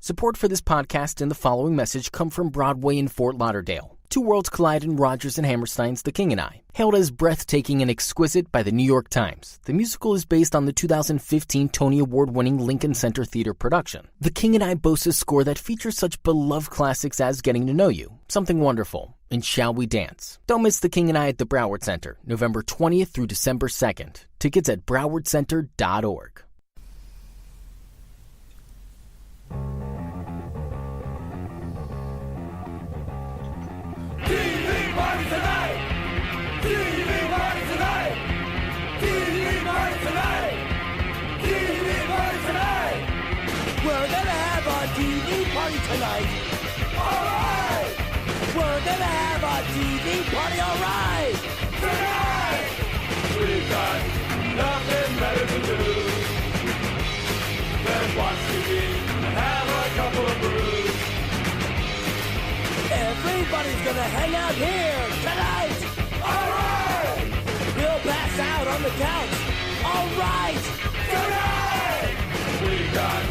Support for this podcast and the following message come from Broadway in Fort Lauderdale. Two worlds collide in Rodgers and Hammerstein's The King and I. Hailed as breathtaking and exquisite by the New York Times, the musical is based on the 2015 Tony Award-winning Lincoln Center Theater production. The King and I boasts a score that features such beloved classics as Getting to Know You, Something Wonderful, and Shall We Dance. Don't miss The King and I at the Broward Center, November 20th through December 2nd. Tickets at browardcenter.org. TV party tonight! TV party tonight! TV party tonight! TV party tonight! We're gonna have a TV party tonight! Alright! We're gonna have a TV party, alright! Tonight! We've got nothing better to do than watch TV and have a couple of brews. Everybody's gonna hang out here tonight! Alright! We'll pass out on the couch! Alright! Tonight! We got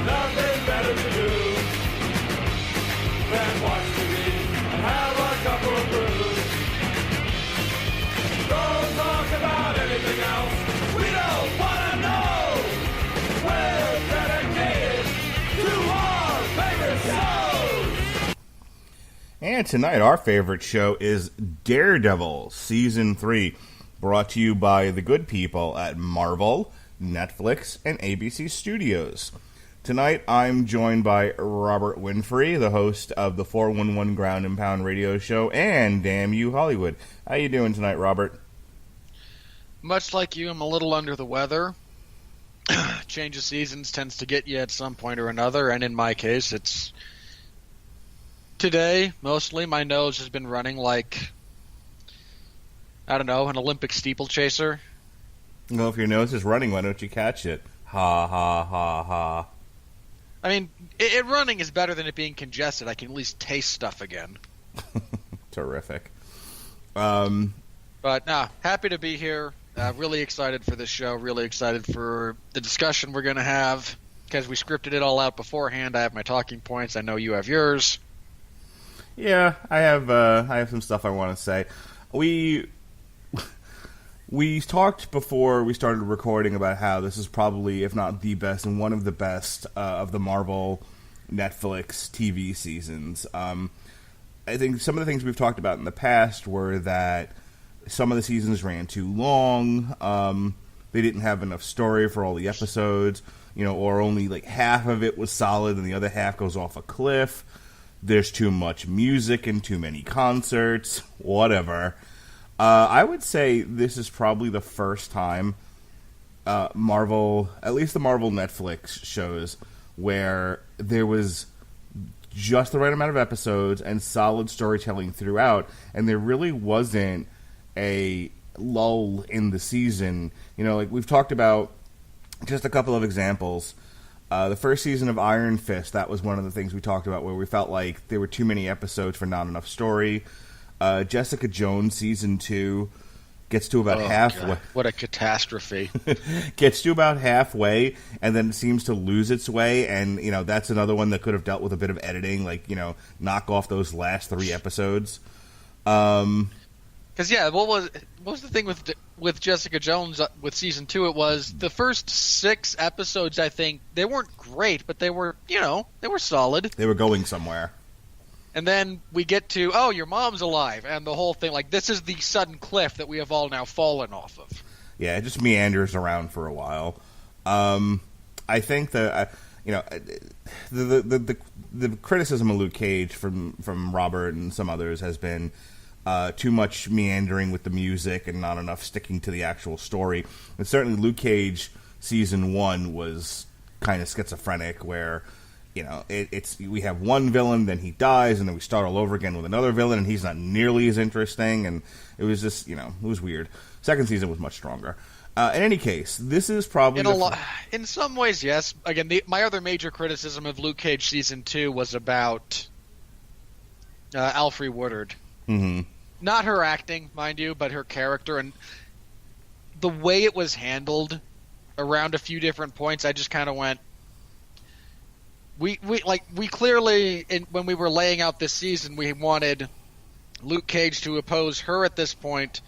nothing better to do than watch TV and have a couple of brews. Don't talk about anything else. We don't wanna know. We're dedicated to our favorite shows. And tonight, our favorite show is Daredevil, Season 3, brought to you by the good people at Marvel, Netflix, and ABC Studios. Tonight, I'm joined by Robert Winfrey, the host of the 411 Ground and Pound radio show, and Damn You Hollywood. How you doing tonight, Robert? Much like you, I'm a little under the weather. Change of seasons tends to get you at some point or another, and in my case, it's... Today, mostly, my nose has been running like, I don't know, an Olympic steeplechaser. Well, if your nose is running, why don't you catch it? Ha, ha, ha, ha. I mean, it running is better than it being congested. I can at least taste stuff again. Terrific. But, happy to be here. Really excited for this show. Really excited for the discussion we're going to have. Because we scripted it all out beforehand. I have my talking points. I know you have yours. Yeah, I have some stuff I want to say. We talked before we started recording about how this is probably, if not the best, and one of the best of the Marvel Netflix TV seasons. I think some of the things we've talked about in the past were that some of the seasons ran too long. They didn't have enough story for all the episodes, or only like half of it was solid and the other half goes off a cliff. There's too much music and too many concerts, whatever. I would say this is probably the first time Marvel, at least the Marvel Netflix shows, where there was just the right amount of episodes and solid storytelling throughout, and there really wasn't a lull in the season. Like we've talked about just a couple of examples. The first season of Iron Fist, that was one of the things we talked about where we felt like there were too many episodes for not enough story. Jessica Jones Season 2 gets to about halfway. God, what a catastrophe. Gets to about halfway, and then it seems to lose its way, and, that's another one that could have dealt with a bit of editing, like, knock off those last 3 episodes. Because, what was the thing with Jessica Jones with Season 2? It was the first 6 episodes, I think, they weren't great, but they were, they were solid. They were going somewhere. And then we get to, oh, your mom's alive, and the whole thing, like, this is the sudden cliff that we have all now fallen off of. Yeah, it just meanders around for a while. I think that, the criticism of Luke Cage from Robert and some others has been too much meandering with the music and not enough sticking to the actual story. And certainly Luke Cage Season 1 was kind of schizophrenic, where we have one villain, then he dies, and then we start all over again with another villain, and he's not nearly as interesting, and it was just, it was weird. Second season was much stronger. In any case, this is probably... In some ways, yes. Again, my other major criticism of Luke Cage Season 2 was about Alfre Woodard. Mm-hmm. Not her acting, mind you, but her character, and the way it was handled around a few different points, I just kind of went... we clearly, when we were laying out this season, we wanted Luke Cage to oppose her at this point,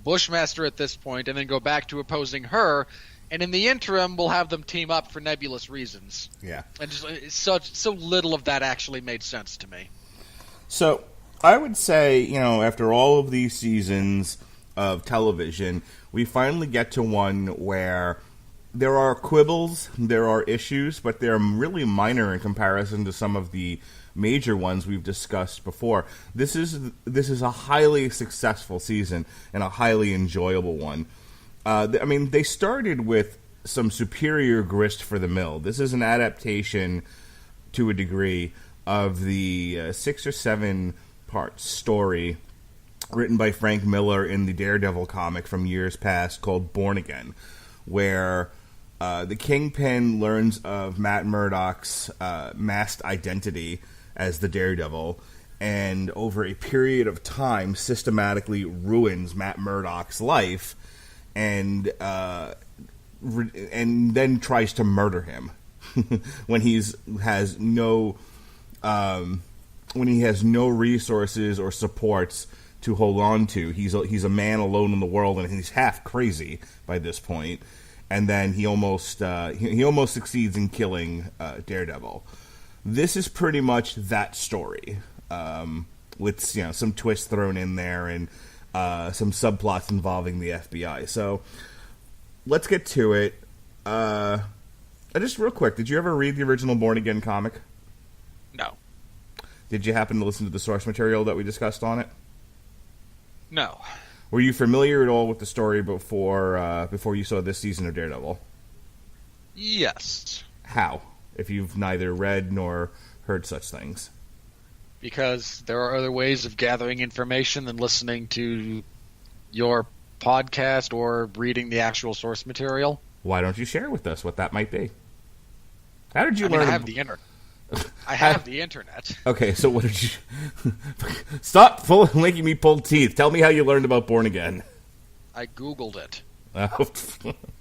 Bushmaster at this point, and then go back to opposing her. And in the interim, we'll have them team up for nebulous reasons. Yeah. And just so little of that actually made sense to me. So I would say, after all of these seasons of television, we finally get to one where there are quibbles, there are issues, but they're really minor in comparison to some of the major ones we've discussed before. This is a highly successful season and a highly enjoyable one. They started with some superior grist for the mill. This is an adaptation, to a degree, of the 6 or 7 part story written by Frank Miller in the Daredevil comic from years past called Born Again, where the Kingpin learns of Matt Murdock's masked identity as the Daredevil, and over a period of time systematically ruins Matt Murdock's life, and then tries to murder him when he has no resources or supports to hold on to. He's a man alone in the world, and he's half crazy by this point. And then he almost succeeds in killing Daredevil. This is pretty much that story, with some twists thrown in there and some subplots involving the FBI. So let's get to it. Just real quick, did you ever read the original Born Again comic? No. Did you happen to listen to the source material that we discussed on it? No. Were you familiar at all with the story before you saw this season of Daredevil? Yes. How? If you've neither read nor heard such things. Because there are other ways of gathering information than listening to your podcast or reading the actual source material. Why don't you share with us what that might be? How did you learn? I have the internet. I have the internet. Okay, so what did you... Stop making me pull teeth. Tell me how you learned about Born Again. I Googled it. Oh,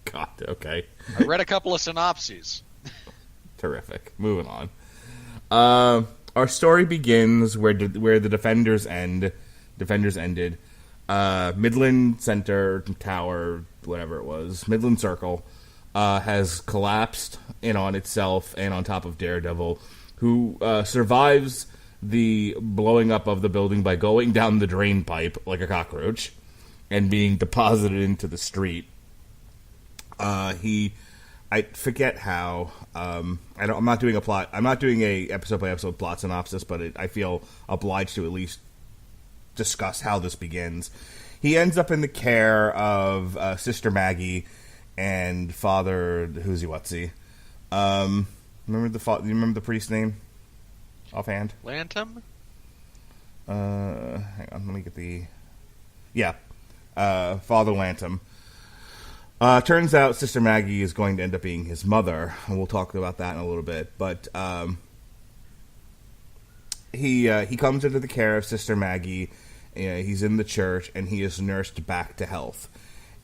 God, okay. I read a couple of synopses. Terrific. Moving on. Our story begins where the Defenders ended. Midland Center, Tower, whatever it was, Midland Circle, has collapsed in on itself and on top of Daredevil, who survives the blowing up of the building by going down the drain pipe like a cockroach and being deposited into the street. I forget how. I'm not doing a plot. I'm not doing a episode by episode plot synopsis, but I feel obliged to at least discuss how this begins. He ends up in the care of Sister Maggie and Father Whoosy-Whatsy. Remember the priest's name offhand? Lantum? Hang on, let me get the... Yeah, Father Lantum. Turns out Sister Maggie is going to end up being his mother, and we'll talk about that in a little bit. But he comes into the care of Sister Maggie. He's in the church, and he is nursed back to health.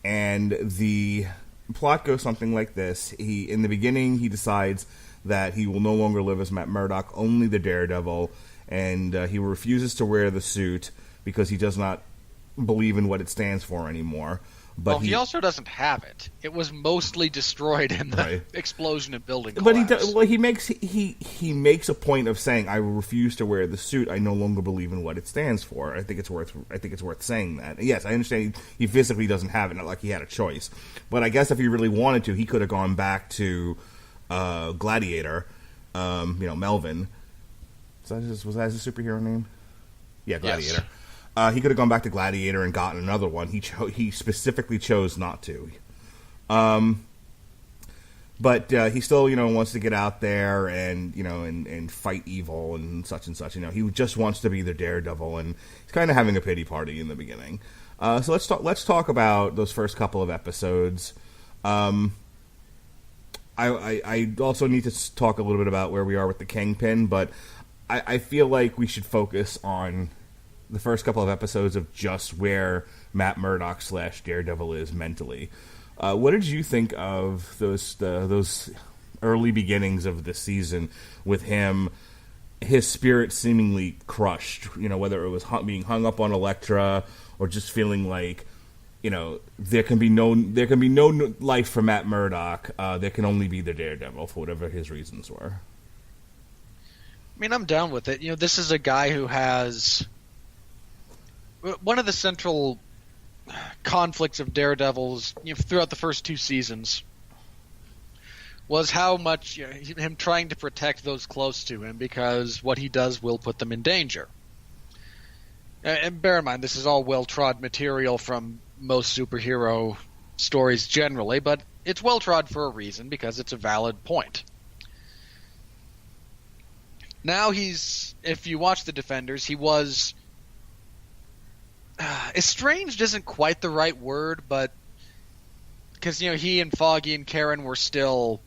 And the plot goes something like this. In the beginning, he decides that he will no longer live as Matt Murdock, only the Daredevil, and he refuses to wear the suit because he does not believe in what it stands for anymore. But he also doesn't have it. It was mostly destroyed in the explosion and building collapse. But he makes a point of saying, "I refuse to wear the suit. I no longer believe in what it stands for." I think it's worth saying that. Yes, I understand he physically doesn't have it, not like he had a choice. But I guess if he really wanted to, he could have gone back to Gladiator. Melvin. Was that his superhero name? Yeah, Gladiator. Yes. He could have gone back to Gladiator and gotten another one. He specifically chose not to. But he still, wants to get out there and fight evil and such and such. He just wants to be the Daredevil, and he's kind of having a pity party in the beginning. So let's talk about those first couple of episodes. I also need to talk a little bit about where we are with the Kingpin, but I feel like we should focus on the first couple of episodes of just where Matt Murdock / Daredevil is mentally. What did you think of those early beginnings of the season with him, his spirit seemingly crushed, whether it was being hung up on Elektra or just feeling like, there can be no life for Matt Murdock. There can only be the Daredevil for whatever his reasons were. I mean, I'm down with it. This is a guy who has one of the central conflicts of Daredevil's throughout the first 2 seasons was how much him trying to protect those close to him, because what he does will put them in danger. And bear in mind, this is all well-trod material from most superhero stories generally, but it's well-trod for a reason, because it's a valid point. Now if you watch The Defenders, he was... estranged isn't quite the right word, but... Because, he and Foggy and Karen were still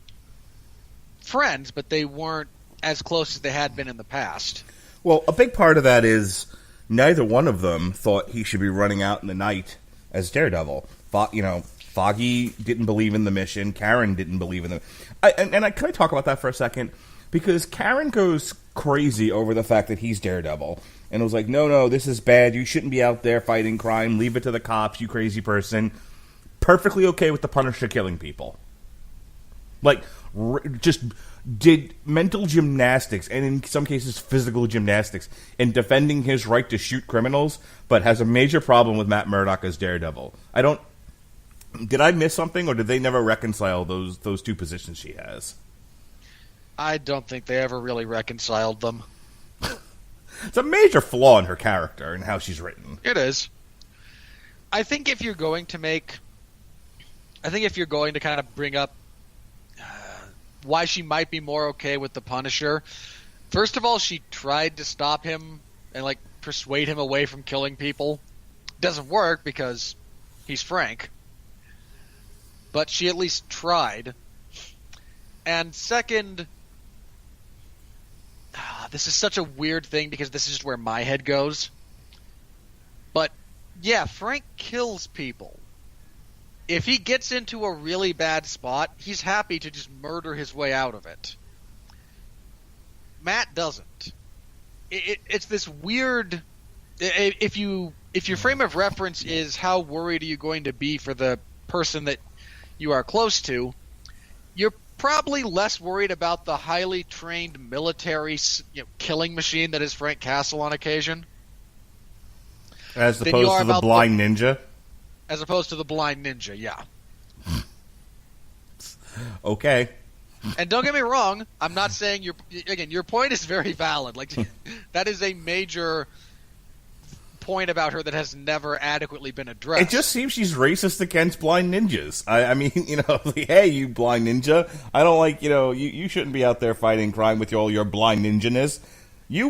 friends, but they weren't as close as they had been in the past. Well, a big part of that is neither one of them thought he should be running out in the night as Daredevil. Foggy didn't believe in the mission. Karen didn't believe in the... Can I talk about that for a second? Because Karen goes crazy over the fact that he's Daredevil. And it was like, no, this is bad. You shouldn't be out there fighting crime. Leave it to the cops, you crazy person. Perfectly okay with the Punisher killing people. Just did mental gymnastics, and in some cases physical gymnastics, in defending his right to shoot criminals, but has a major problem with Matt Murdock as Daredevil. Did I miss something, or did they never reconcile those 2 positions she has? I don't think they ever really reconciled them. It's a major flaw in her character and how she's written. It is. I think if you're going to kind of bring up why she might be more okay with the Punisher, first of all, she tried to stop him and persuade him away from killing people. Doesn't work because he's Frank. But she at least tried. And second, this is such a weird thing because this is just where my head goes. But yeah, Frank kills people. If he gets into a really bad spot, he's happy to just murder his way out of it. Matt doesn't. It's this weird... If your frame of reference is how worried are you going to be for the person that you are close to, you're probably less worried about the highly trained military killing machine that is Frank Castle on occasion. As opposed to the blind ninja? As opposed to the blind ninja, yeah. Okay. And don't get me wrong, I'm not saying your point is very valid. That is a major point about her that has never adequately been addressed. It just seems she's racist against blind ninjas. I mean, hey, you blind ninja, I don't like, you shouldn't be out there fighting crime with all your blind ninjaness. You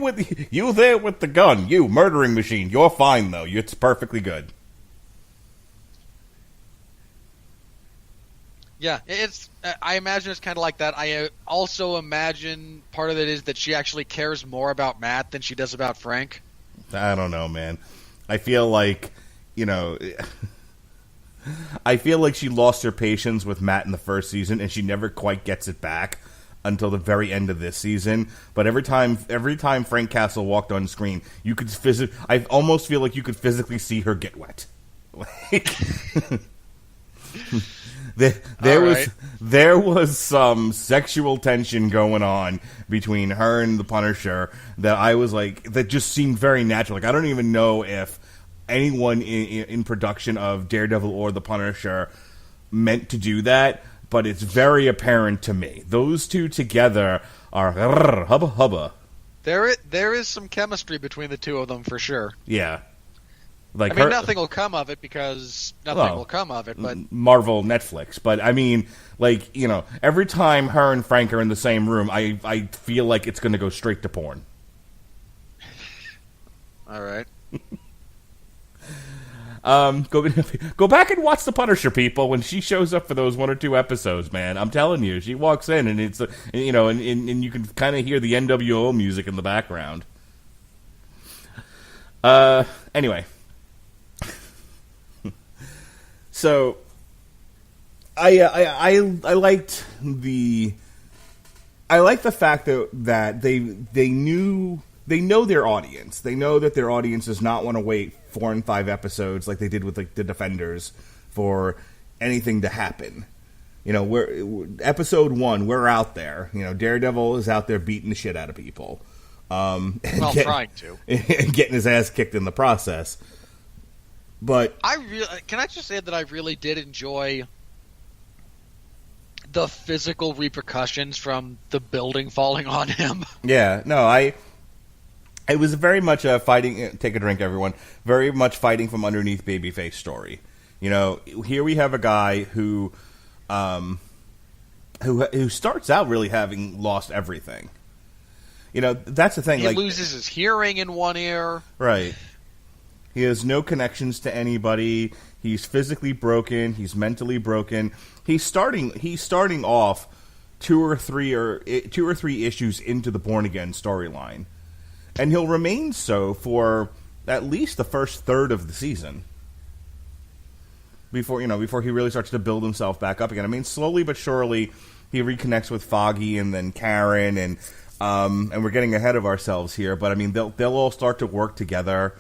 there with the gun, you murdering machine, you're fine though. It's perfectly good. Yeah, I imagine it's kind of like that. I also imagine part of it is that she actually cares more about Matt than she does about Frank. I don't know, man. I feel like, I feel like she lost her patience with Matt in the first season, and she never quite gets it back until the very end of this season. But every time Frank Castle walked on screen, you could I almost feel like you could physically see her get wet. There was some sexual tension going on between her and the Punisher that I was like, that just seemed very natural. I don't even know if anyone in production of Daredevil or the Punisher meant to do that, but it's very apparent to me. Those two together are hubba hubba. There is some chemistry between the two of them for sure. Yeah. Nothing will come of it because nothing will come of it, but... Marvel, Netflix. But, every time her and Frank are in the same room, I feel like it's going to go straight to porn. All right. Go back and watch The Punisher, people, when she shows up for those 1 or 2 episodes, man. I'm telling you, she walks in, and it's, and you can kind of hear the NWO music in the background. Anyway... So, I liked the I like the fact that they know their audience. They know that their audience does not want to wait 4 and 5 episodes like they did with like the Defenders for anything to happen. You know, episode 1, we're out there. You know, Daredevil is out there beating the shit out of people. Trying to. And getting his ass kicked in the process. But can I just say that I really did enjoy the physical repercussions from the building falling on him. Yeah, no, it was very much a fighting. Take a drink, everyone. Very much fighting from underneath babyface story. You know, here we have a guy who starts out really having lost everything. You know, that's the thing. He loses his hearing in one ear. Right. He has no connections to anybody. He's physically broken. He's mentally broken. He's starting off two or three issues into the Born Again storyline, and he'll remain so for at least the first third of the season before he really starts to build himself back up again. I mean, slowly but surely he reconnects with Foggy and then Karen, and we're getting ahead of ourselves here. But I mean, they'll all start to work together,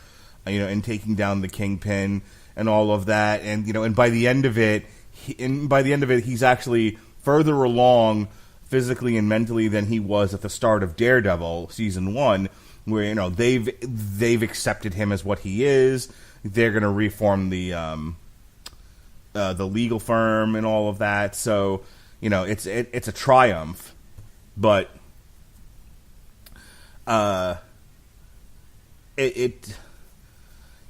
you know, in taking down the Kingpin and all of that, and you know, and by the end of it, he's actually further along physically and mentally than he was at the start of Daredevil season 1, where you know they've accepted him as what he is. They're going to reform the legal firm and all of that. So you know, it's a triumph, but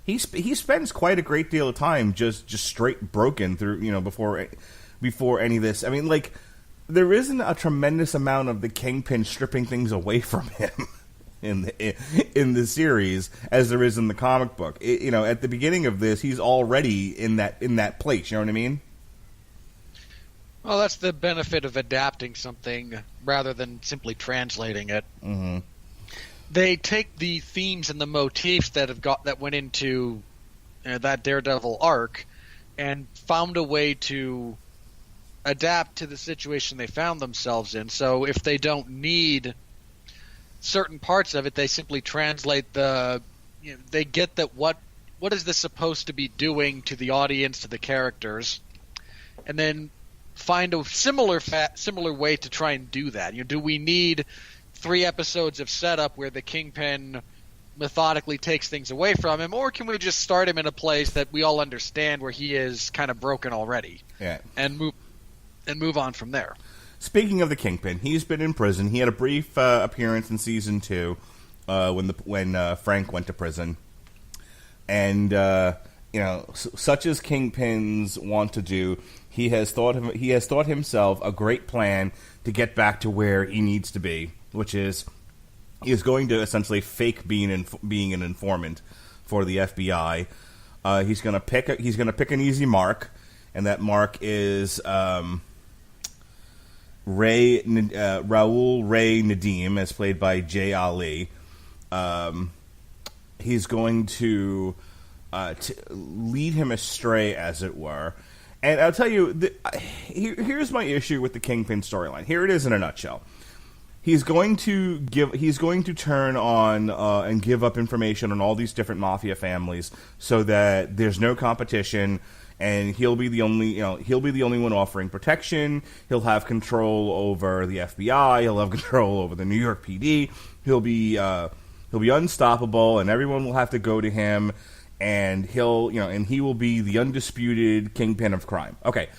He spends quite a great deal of time just straight broken through, you know, before any of this. I mean, like, there isn't a tremendous amount of the Kingpin stripping things away from him in the series as there is in the comic book. You know, at the beginning of this, he's already in that place. You know what I mean? Well, that's the benefit of adapting something rather than simply translating it. Mm-hmm. They take the themes and the motifs that went into that Daredevil arc and found a way to adapt to the situation they found themselves in. So if they don't need certain parts of it, they simply translate they get that what is this supposed to be doing to the audience, to the characters, and then find a similar way to try and do that. You know, do we need 3 episodes of setup where the Kingpin methodically takes things away from him, or can we just start him in a place that we all understand where he is kind of broken already, and move on from there? Speaking of the Kingpin, he's been in prison. He had a brief appearance in season 2 when Frank went to prison, and you know, such as Kingpins want to do, he has thought himself a great plan to get back to where he needs to be, which is he is going to essentially fake being an informant for the FBI. He's going to pick an easy mark, and that mark is Raul Ray Nadeem, as played by Jay Ali. He's going to lead him astray, as it were. And I'll tell you, here's my issue with the Kingpin storyline. Here it is in a nutshell. He's going to turn on and give up information on all these different mafia families, so that there's no competition, and he'll be the only one offering protection. He'll have control over the FBI. He'll have control over the New York PD. He'll be unstoppable, and everyone will have to go to him. And he will be the undisputed kingpin of crime. Okay,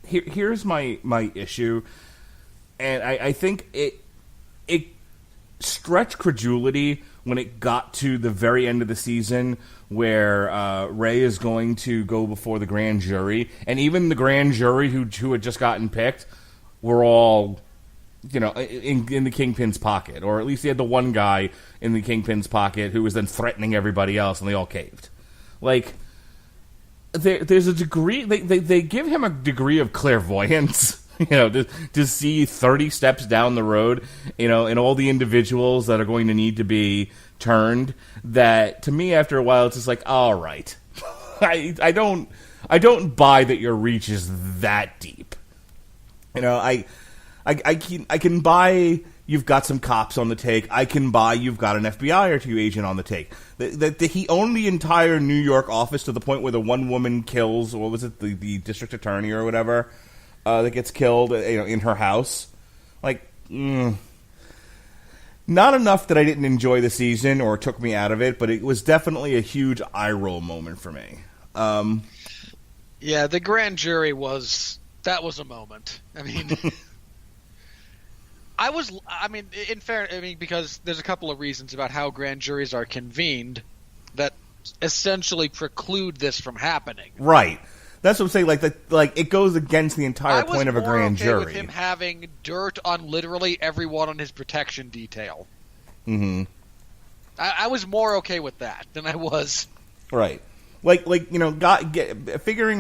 here's my issue, and I think it stretched credulity when it got to the very end of the season, where Ray is going to go before the grand jury, and even the grand jury who had just gotten picked were all, you know, in the Kingpin's pocket, or at least he had the one guy in the Kingpin's pocket who was then threatening everybody else, and they all caved. Like, there's a degree, they give him a degree of clairvoyance, you know, to see 30 steps down the road, you know, and all the individuals that are going to need to be turned, that, to me, after a while, it's just like, all right. I don't buy that your reach is that deep. You know, I can buy you've got some cops on the take. I can buy you've got an FBI or two agent on the take. That he owned the entire New York office to the point where the one woman kills, what was it, the district attorney or whatever, that gets killed, in her house. Like, not enough that I didn't enjoy the season or took me out of it, but it was definitely a huge eye roll moment for me. Yeah, the grand jury was a moment. I mean, because there's a couple of reasons about how grand juries are convened that essentially preclude this from happening. Right. That's what I'm saying. Like it goes against the entire point of a grand jury. I was more okay with him having dirt on literally everyone on his protection detail. Mm-hmm. I was more okay with that than I was. Right. Figuring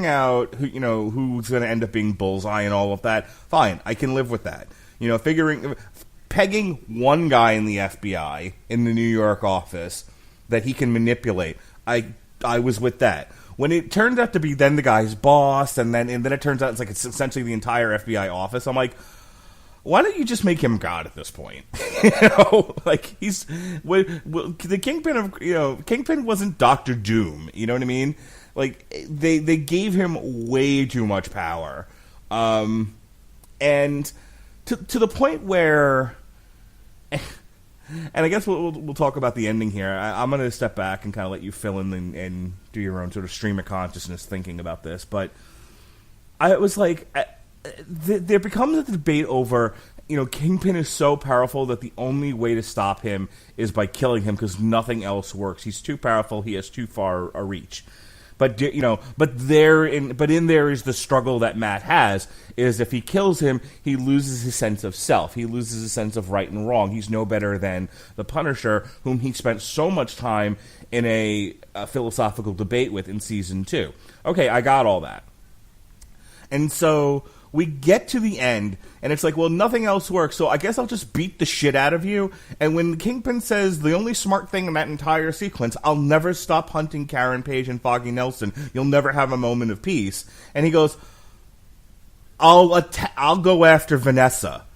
out who's going to end up being Bullseye and all of that. Fine, I can live with that. Pegging one guy in the FBI in the New York office that he can manipulate. I was with that. When it turned out to be then the guy's boss, and then it turns out it's essentially the entire FBI office, I'm like, why don't you just make him God at this point? He's the Kingpin of Kingpin wasn't Doctor Doom. You know what I mean? Like they gave him way too much power, and to the point where. And I guess we'll talk about the ending here. I'm going to step back and kind of let you fill in and do your own sort of stream of consciousness thinking about this. But I was like, there becomes a debate over, Kingpin is so powerful that the only way to stop him is by killing him because nothing else works. He's too powerful. He has too far a reach. But in there is the struggle that Matt has, is if he kills him, he loses his sense of self. He loses his sense of right and wrong. He's no better than the Punisher, whom he spent so much time in a philosophical debate with in season 2. Okay, I got all that. And so we get to the end, and it's like, well, nothing else works, so I guess I'll just beat the shit out of you. And when the Kingpin says the only smart thing in that entire sequence, I'll never stop hunting Karen Page and Foggy Nelson, you'll never have a moment of peace. And he goes, I'll go after Vanessa.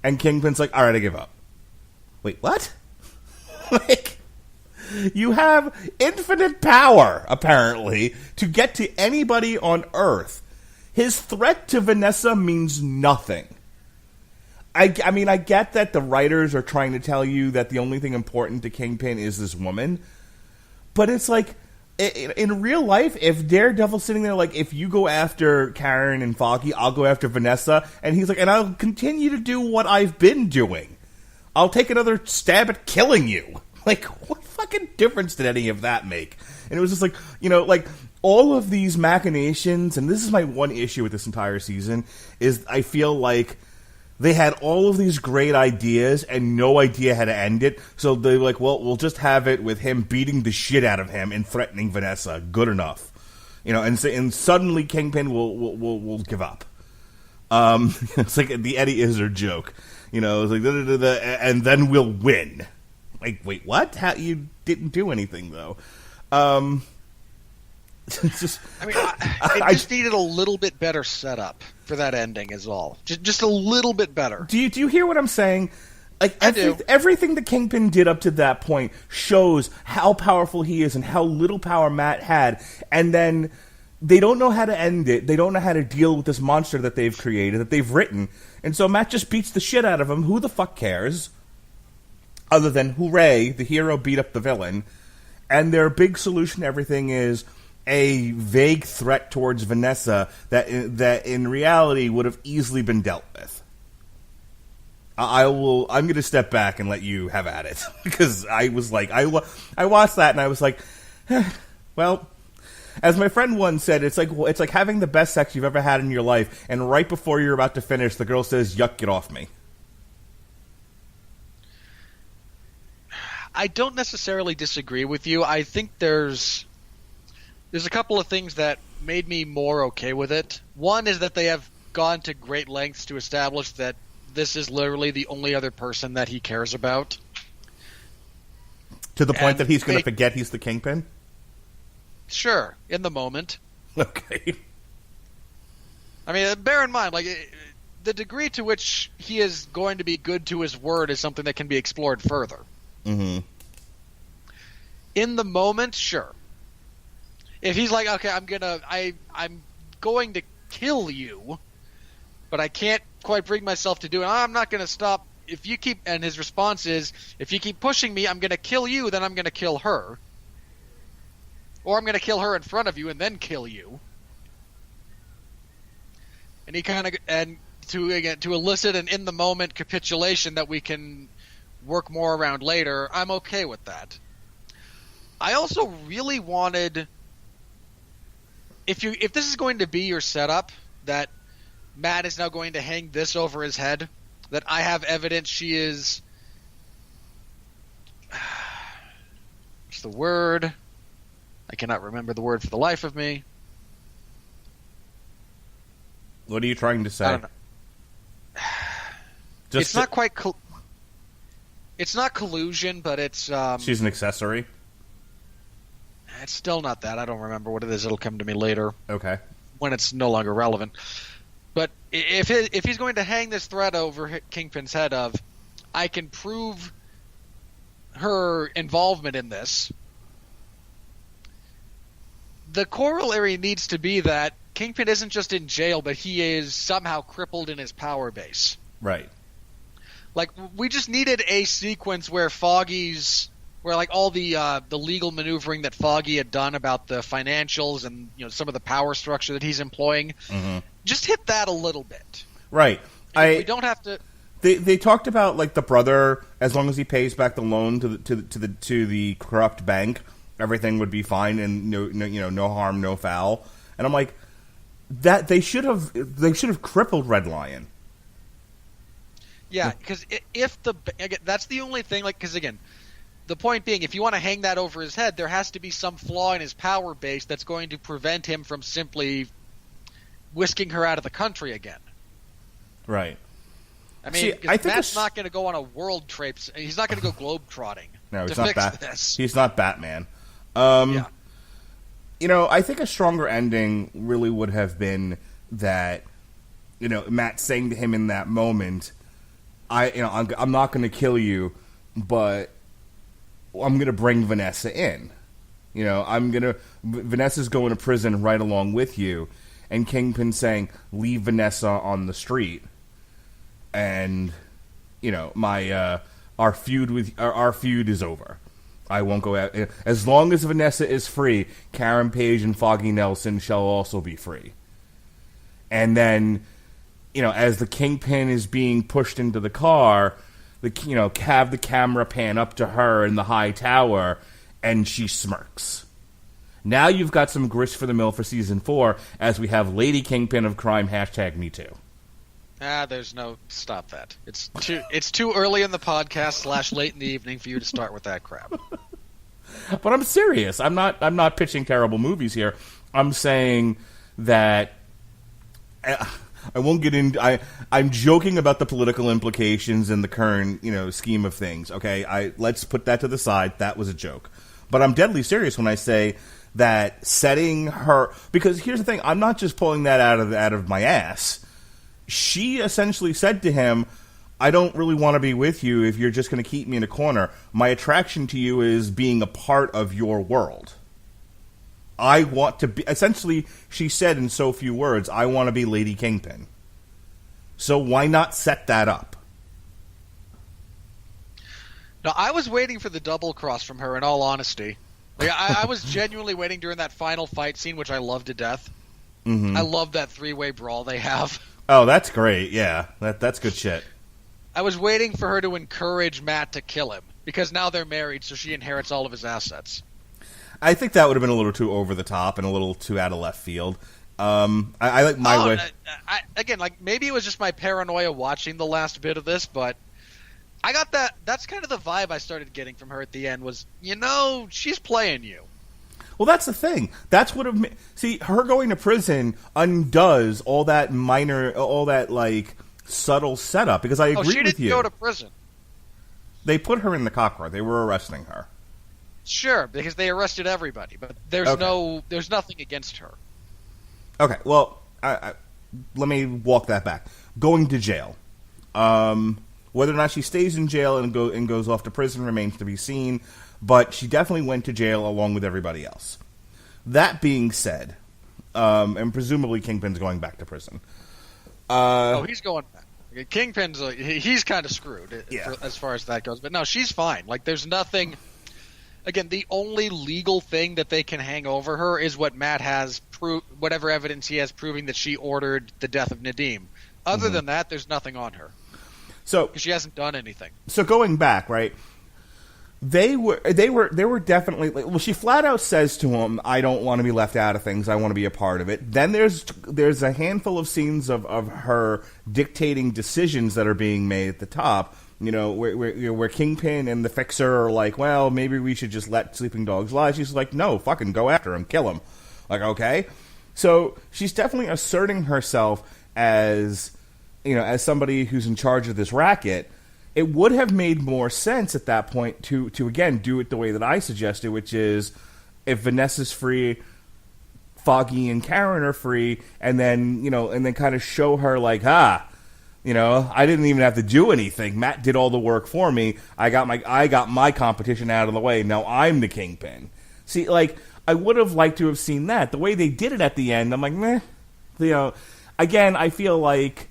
And Kingpin's like, all right, I give up. Wait, what? You have infinite power, apparently, to get to anybody on Earth. His threat to Vanessa means nothing. I mean, I get that the writers are trying to tell you that the only thing important to Kingpin is this woman. But it's like, in real life, if Daredevil's sitting there like, if you go after Karen and Foggy, I'll go after Vanessa. And he's like, and I'll continue to do what I've been doing. I'll take another stab at killing you. Like, what fucking difference did any of that make? And it was just like, all of these machinations, and this is my one issue with this entire season, is I feel like they had all of these great ideas and no idea how to end it. So they're like, well, we'll just have it with him beating the shit out of him and threatening Vanessa. Good enough. And suddenly Kingpin will give up. It's like the Eddie Izzard joke. It's like, and then we'll win. Like, wait, what? How, you didn't do anything, though. It's just, it just needed a little bit better setup for that ending is all. Just a little bit better. Do you hear what I'm saying? Like, everything the Kingpin did up to that point shows how powerful he is and how little power Matt had. And then they don't know how to end it. They don't know how to deal with this monster that they've created, that they've written. And so Matt just beats the shit out of him. Who the fuck cares? Other than, hooray, the hero beat up the villain. And their big solution to everything is a vague threat towards Vanessa that in reality would have easily been dealt with. I'm going to step back and let you have at it, because I was like, I watched that and I was like, well, as my friend once said, it's like having the best sex you've ever had in your life, and right before you're about to finish, the girl says, "Yuck, get off me." I don't necessarily disagree with you. I think there's a couple of things that made me more okay with it. One is that they have gone to great lengths to establish that this is literally the only other person that he cares about. To the point that he's going to forget he's the Kingpin? Sure, in the moment. Okay. I mean, bear in mind, the degree to which he is going to be good to his word is something that can be explored further. Mm-hmm. In the moment, sure. If he's like, okay, I'm going to kill you, but I can't quite bring myself to do it. I'm not going to stop. If you keep, and his response is, if you keep pushing me, I'm going to kill you, then I'm going to kill her. Or I'm going to kill her in front of you and then kill you. And he kind of, and to elicit an in the moment capitulation that we can work more around later, I'm okay with that. I also really wanted, if this is going to be your setup, that Matt is now going to hang this over his head, that I have evidence she is, what's the word? I cannot remember the word for the life of me. What are you trying to say? I don't know. It's not quite. It's not collusion, but it's. She's an accessory. It's still not that. I don't remember what it is. It'll come to me later. Okay. When it's no longer relevant. But if he's going to hang this threat over Kingpin's head of, I can prove her involvement in this. The corollary needs to be that Kingpin isn't just in jail, but he is somehow crippled in his power base. Right. Like, we just needed a sequence where where like all the legal maneuvering that Foggy had done about the financials and some of the power structure that he's employing, just hit that a little bit. Right. We don't have to. They talked about like the brother, as long as he pays back the loan to the corrupt bank, everything would be fine and no harm, no foul. And I'm like, that they should have crippled Red Lion. Yeah, because that's the only thing. Like, because again, the point being, if you want to hang that over his head, there has to be some flaw in his power base that's going to prevent him from simply whisking her out of the country again. Right. I mean, Matt's not going to go on a world trip. He's not going to go globe-trotting to fix this. He's not Batman. Yeah. I think a stronger ending really would have been that, Matt saying to him in that moment, I'm not going to kill you, but I'm going to bring Vanessa in. Vanessa's going to prison right along with you, and Kingpin saying, leave Vanessa on the street, and our feud is over. I won't go out. As long as Vanessa is free, Karen Page and Foggy Nelson shall also be free. And then, as the Kingpin is being pushed into the car, have the camera pan up to her in the high tower, and she smirks. Now you've got some grist for the mill for season 4, as we have Lady Kingpin of Crime, #MeToo. There's no stop that. It's too early in the podcast / late in the evening for you to start with that crap. But I'm serious. I'm not pitching terrible movies here. I'm saying that I won't get into. I'm joking about the political implications and the current scheme of things. Okay, let's put that to the side. That was a joke. But I'm deadly serious when I say that setting her, because here's the thing. I'm not just pulling that out of my ass. She essentially said to him, I don't really want to be with you if you're just going to keep me in a corner. My attraction to you is being a part of your world. I want to be, essentially, she said in so few words, I want to be Lady Kingpin. So why not set that up? No, I was waiting for the double cross from her, in all honesty. Like, I was genuinely waiting during that final fight scene, which I loved to death. Mm-hmm. I love that 3-way brawl they have. Oh, that's great. Yeah, that's good shit. I was waiting for her to encourage Matt to kill him, because now they're married, so she inherits all of his assets. I think that would have been a little too over the top and a little too out of left field. I like my way. Again, maybe it was just my paranoia watching the last bit of this, but I got that. That's kind of the vibe I started getting from her at the end was, she's playing you. Well, that's the thing. That's what her going to prison undoes all that subtle setup. Because I agree with you. She didn't go to prison. They put her in the cockpit. They were arresting her. Sure, because they arrested everybody, but there's nothing against her. Okay, well, let me walk that back. going to jail. Whether or not she stays in jail and goes off to prison remains to be seen, but she definitely went to jail along with everybody else. That being said, and presumably Kingpin's going back to prison. He's going back. Kingpin's he's kind of screwed as far as that goes. But no, she's fine. Like, there's nothing. Again, the only legal thing that they can hang over her is what Matt has whatever evidence he has proving that she ordered the death of Nadim. Other than that, there's nothing on her. So she hasn't done anything. So going back, right? They were definitely, well, she flat out says to him, "I don't want to be left out of things. I want to be a part of it." Then there's a handful of scenes of her dictating decisions that are being made at the top. You know, where Kingpin and the Fixer are like, "Well, maybe we should just let sleeping dogs lie." She's like, "No, fucking go after him, kill him." Like, okay, so she's definitely asserting herself as, you know, as somebody who's in charge of this racket. It would have made more sense at that point to again do it the way that I suggested, which is if Vanessa's free, Foggy and Karen are free, and then kind of show her like, I didn't even have to do anything. Matt did all the work for me. I got my competition out of the way. Now I'm the Kingpin. See, like, I would have liked to have seen that. The way they did it at the end, I'm like, meh. You know, again, I feel like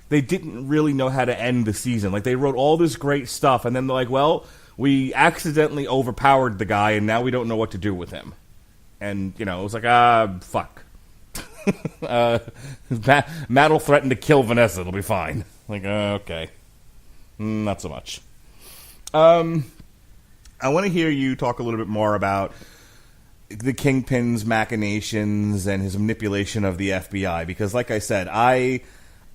they didn't really know how to end the season. Like, they wrote all this great stuff, and then they're like, well, we accidentally overpowered the guy, and now we don't know what to do with him. And, you know, it was like, fuck. Matt will threaten to kill Vanessa. It'll be fine. Like, okay. Not so much. I want to hear you talk a little bit more about the Kingpin's machinations and his manipulation of the FBI, because, like I said, I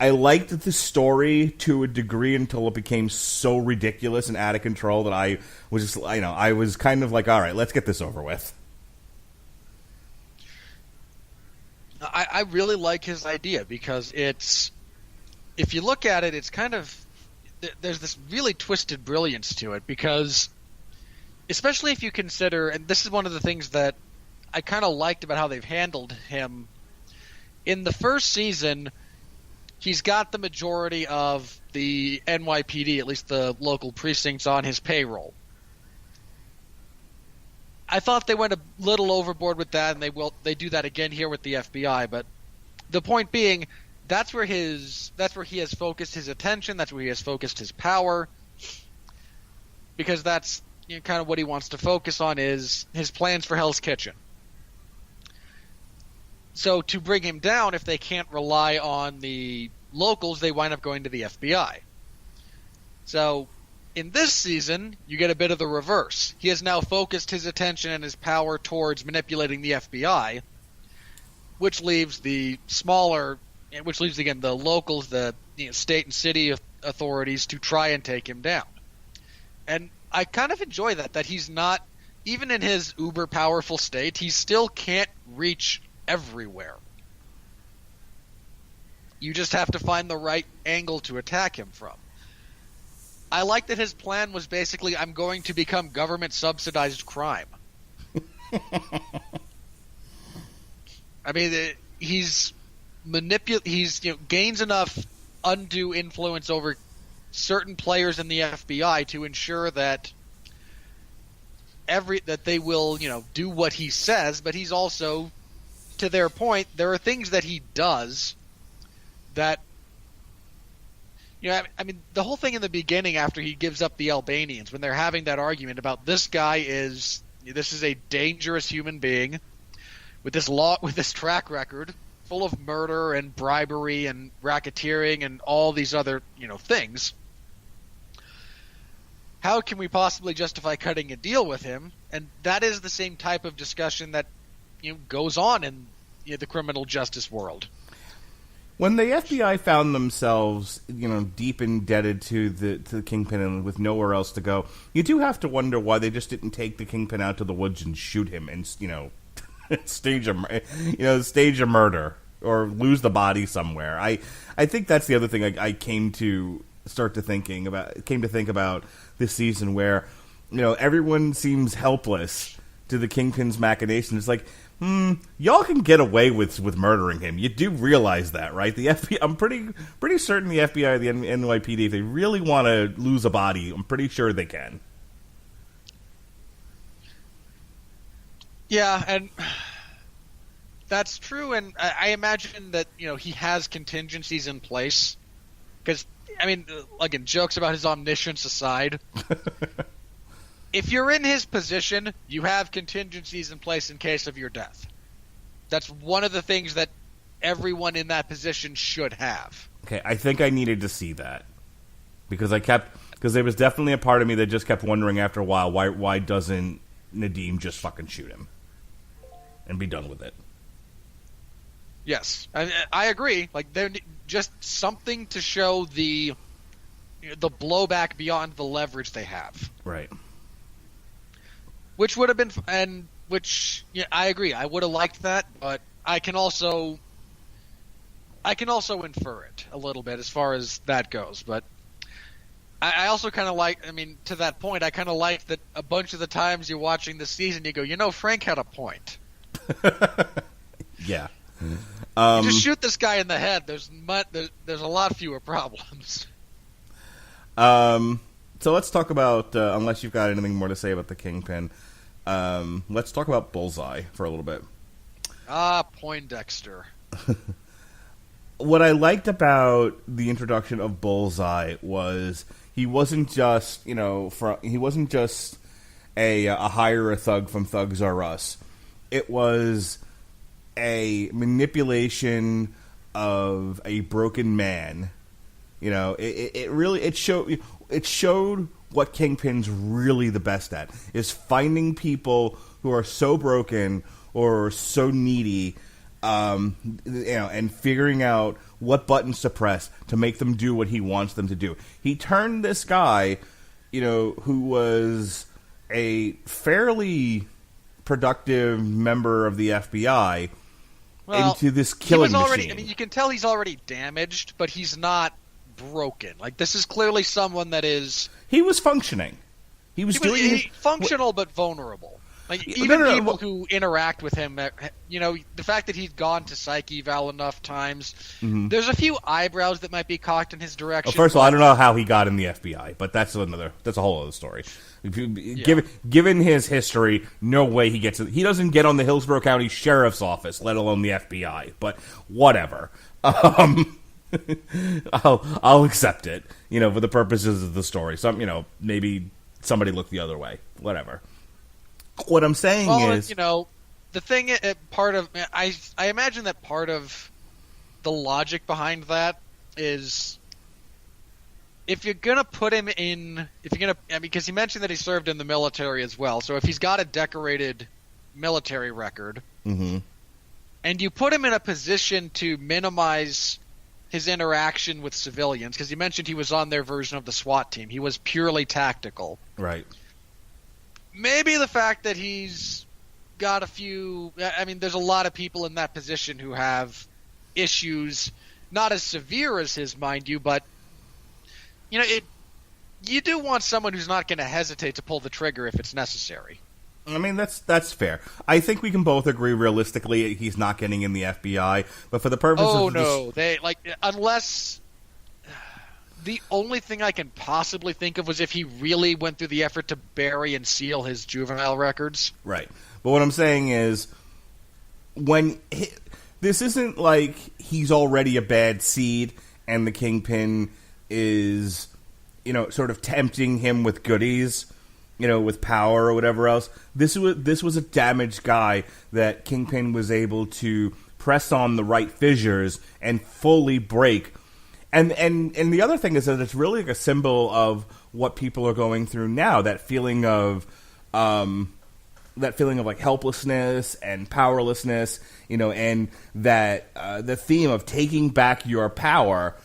liked the story to a degree until it became so ridiculous and out of control that I was just, I was kind of like, all right, let's get this over with. I really like his idea because it's, if you look at it, it's kind of, there's this really twisted brilliance to it because, especially if you consider, and this is one of the things that I kind of liked about how they've handled him. In the first season, he's got the majority of the NYPD, at least the local precincts, on his payroll. I thought they went a little overboard with that, and they do that again here with the FBI. But the point being, that's where he has focused his attention. That's where he has focused his power, because that's kind of what he wants to focus on is his plans for Hell's Kitchen. So to bring him down, if they can't rely on the locals, they wind up going to the FBI. So in this season, you get a bit of the reverse. He has now focused his attention and his power towards manipulating the FBI, which leaves the locals, the state and city authorities to try and take him down. And I kind of enjoy that he's not, even in his uber powerful state, he still can't reach everywhere. You just have to find the right angle to attack him from. I like that his plan was basically, I'm going to become government-subsidized crime. I mean, he's gains enough undue influence over certain players in the FBI to ensure that they will, do what he says, but he's also, to their point, there are things that he does that, I mean, the whole thing in the beginning after he gives up the Albanians, when they're having that argument about this is a dangerous human being with this track record full of murder and bribery and racketeering and all these other, things. How can we possibly justify cutting a deal with him? And that is the same type of discussion that goes on in the criminal justice world. When the FBI found themselves, deep indebted to the Kingpin and with nowhere else to go, you do have to wonder why they just didn't take the Kingpin out to the woods and shoot him and, stage a murder or lose the body somewhere. I think that's the other thing I came to think about this season, where everyone seems helpless to the Kingpin's machinations. It's like, y'all can get away with murdering him. You do realize that, right? The FBI, I'm pretty certain the FBI, the NYPD, if they really want to lose a body, I'm pretty sure they can. Yeah, and that's true, and I imagine that, he has contingencies in place. Because, again, jokes about his omniscience aside, if you're in his position, you have contingencies in place in case of your death. That's one of the things that everyone in that position should have. Okay, I think I needed to see that. Because there was definitely a part of me that just kept wondering after a while, why doesn't Nadeem just fucking shoot him? And be done with it. Yes, I agree. Like, they're just something to show the blowback beyond the leverage they have. Right. Which would have been, I agree. I would have liked that, but I can also infer it a little bit as far as that goes. But I also kind of like, to that point, I kind of like that a bunch of the times you're watching this season, you go, Frank had a point. Yeah. You just shoot this guy in the head. There's a lot fewer problems. So let's talk about, unless you've got anything more to say about the Kingpin, let's talk about Bullseye for a little bit. Poindexter. What I liked about the introduction of Bullseye was he wasn't just, he wasn't just a hire a thug from Thugs R Us. It was a manipulation of a broken man. It showed what Kingpin's really the best at, is finding people who are so broken or so needy, and figuring out what buttons to press to make them do what he wants them to do. He turned this guy, who was a fairly productive member of the FBI into this killing machine. You can tell he's already damaged, but he's not broken. Like, this is clearly someone that is... He was functioning. He was functional but vulnerable. Like, even people who interact with him, the fact that he's gone to psych eval enough times, there's a few eyebrows that might be cocked in his direction. Well, first of all, I don't know how he got in the FBI, but that's a whole other story. Given his history, no way he gets it. He doesn't get on the Hillsborough County Sheriff's Office, let alone the FBI. But whatever. I'll accept it, for the purposes of the story. Maybe somebody looked the other way. Whatever. What I'm saying is, the thing. Part of I imagine that part of the logic behind that is, if you're gonna put him in, because he mentioned that he served in the military as well. So if he's got a decorated military record, and you put him in a position to minimize his interaction with civilians, because you mentioned he was on their version of the SWAT team. He was purely tactical. Right. Maybe the fact that he's got a few... there's a lot of people in that position who have issues, not as severe as his, mind you, but, you do want someone who's not going to hesitate to pull the trigger if it's necessary. That's fair. I think we can both agree realistically he's not getting in the FBI, but for the purposes of... Oh, no. Unless... The only thing I can possibly think of was if he really went through the effort to bury and seal his juvenile records. Right. But what I'm saying is, this isn't like he's already a bad seed and the Kingpin is, sort of tempting him with goodies, with power or whatever else. This was a damaged guy that Kingpin was able to press on the right fissures and fully break. And the other thing is that it's really like a symbol of what people are going through now. That feeling of like helplessness and powerlessness, and that the theme of taking back your power,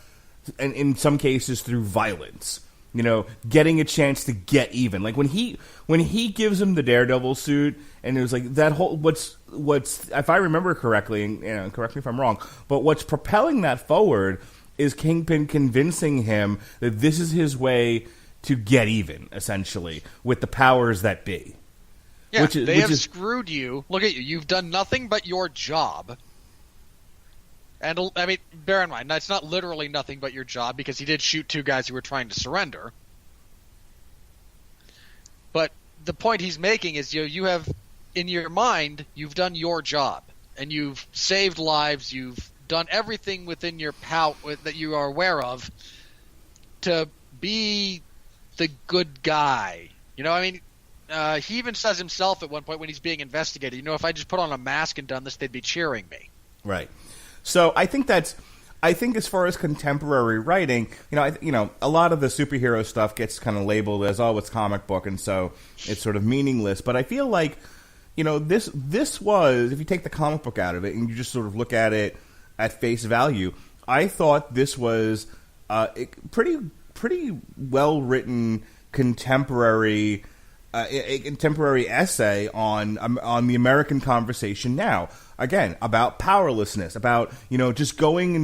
and in some cases through violence. Getting a chance to get even. Like when he gives him the Daredevil suit, and it was like that whole what's if I remember correctly, and correct me if I'm wrong, but what's propelling that forward is Kingpin convincing him that this is his way to get even, essentially, with the powers that be. Yeah, they have screwed you. Look at you. You've done nothing but your job. And, I mean, bear in mind, that's not literally nothing but your job, because he did shoot 2 guys who were trying to surrender. But the point he's making is, you have, in your mind, you've done your job. And you've saved lives, you've done everything within your power that you are aware of to be the good guy. You know, I mean, he even says himself at one point when he's being investigated, if I just put on a mask and done this, they'd be cheering me. Right. So I think as far as contemporary writing, a lot of the superhero stuff gets kind of labeled as, it's comic book, and so it's sort of meaningless. But I feel like, this was, if you take the comic book out of it and you just sort of look at it at face value, I thought this was pretty well written contemporary a contemporary essay on the American conversation now. Again, about powerlessness, about just going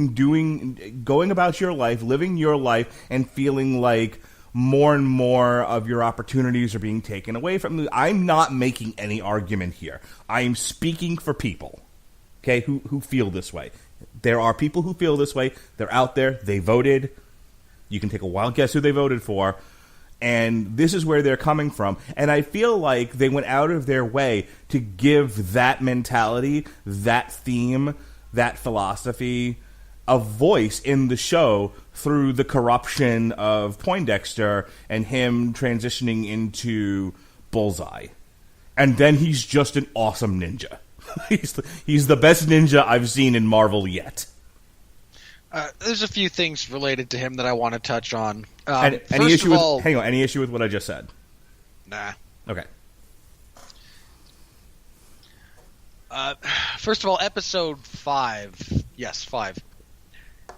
about your life, living your life, and feeling like more and more of your opportunities are being taken away from you. I'm not making any argument here. I am speaking for people, okay, who feel this way. There are people who feel this way. They're out there. They voted. You can take a wild guess who they voted for. And this is where they're coming from. And I feel like they went out of their way to give that mentality, that theme, that philosophy a voice in the show through the corruption of Poindexter and him transitioning into Bullseye. And then he's just an awesome ninja. He's the best ninja I've seen in Marvel yet. There's a few things related to him that I want to touch on. Any issue with what I just said? Nah. Okay. First of all, episode 5. Yes, 5.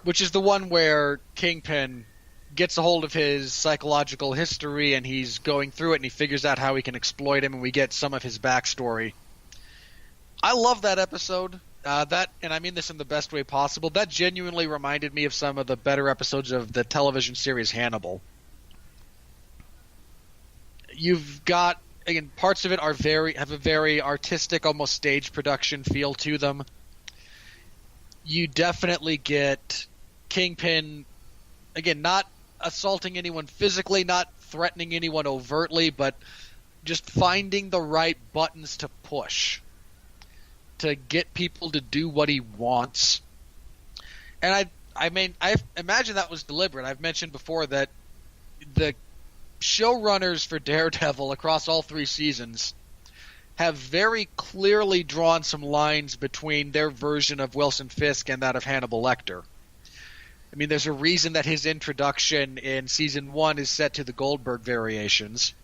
Which is the one where Kingpin gets a hold of his psychological history and he's going through it and he figures out how he can exploit him, and we get some of his backstory. I love that episode. And I mean this in the best way possible, that genuinely reminded me of some of the better episodes of the television series Hannibal. You've got, again, parts of it have a very artistic, almost stage production feel to them. You definitely get Kingpin, again, not assaulting anyone physically, not threatening anyone overtly, but just finding the right buttons to push to get people to do what he wants. And I imagine that was deliberate. I've mentioned before that the showrunners for Daredevil across all 3 seasons have very clearly drawn some lines between their version of Wilson Fisk and that of Hannibal Lecter. I mean, there's a reason that his introduction in season 1 is set to the Goldberg variations.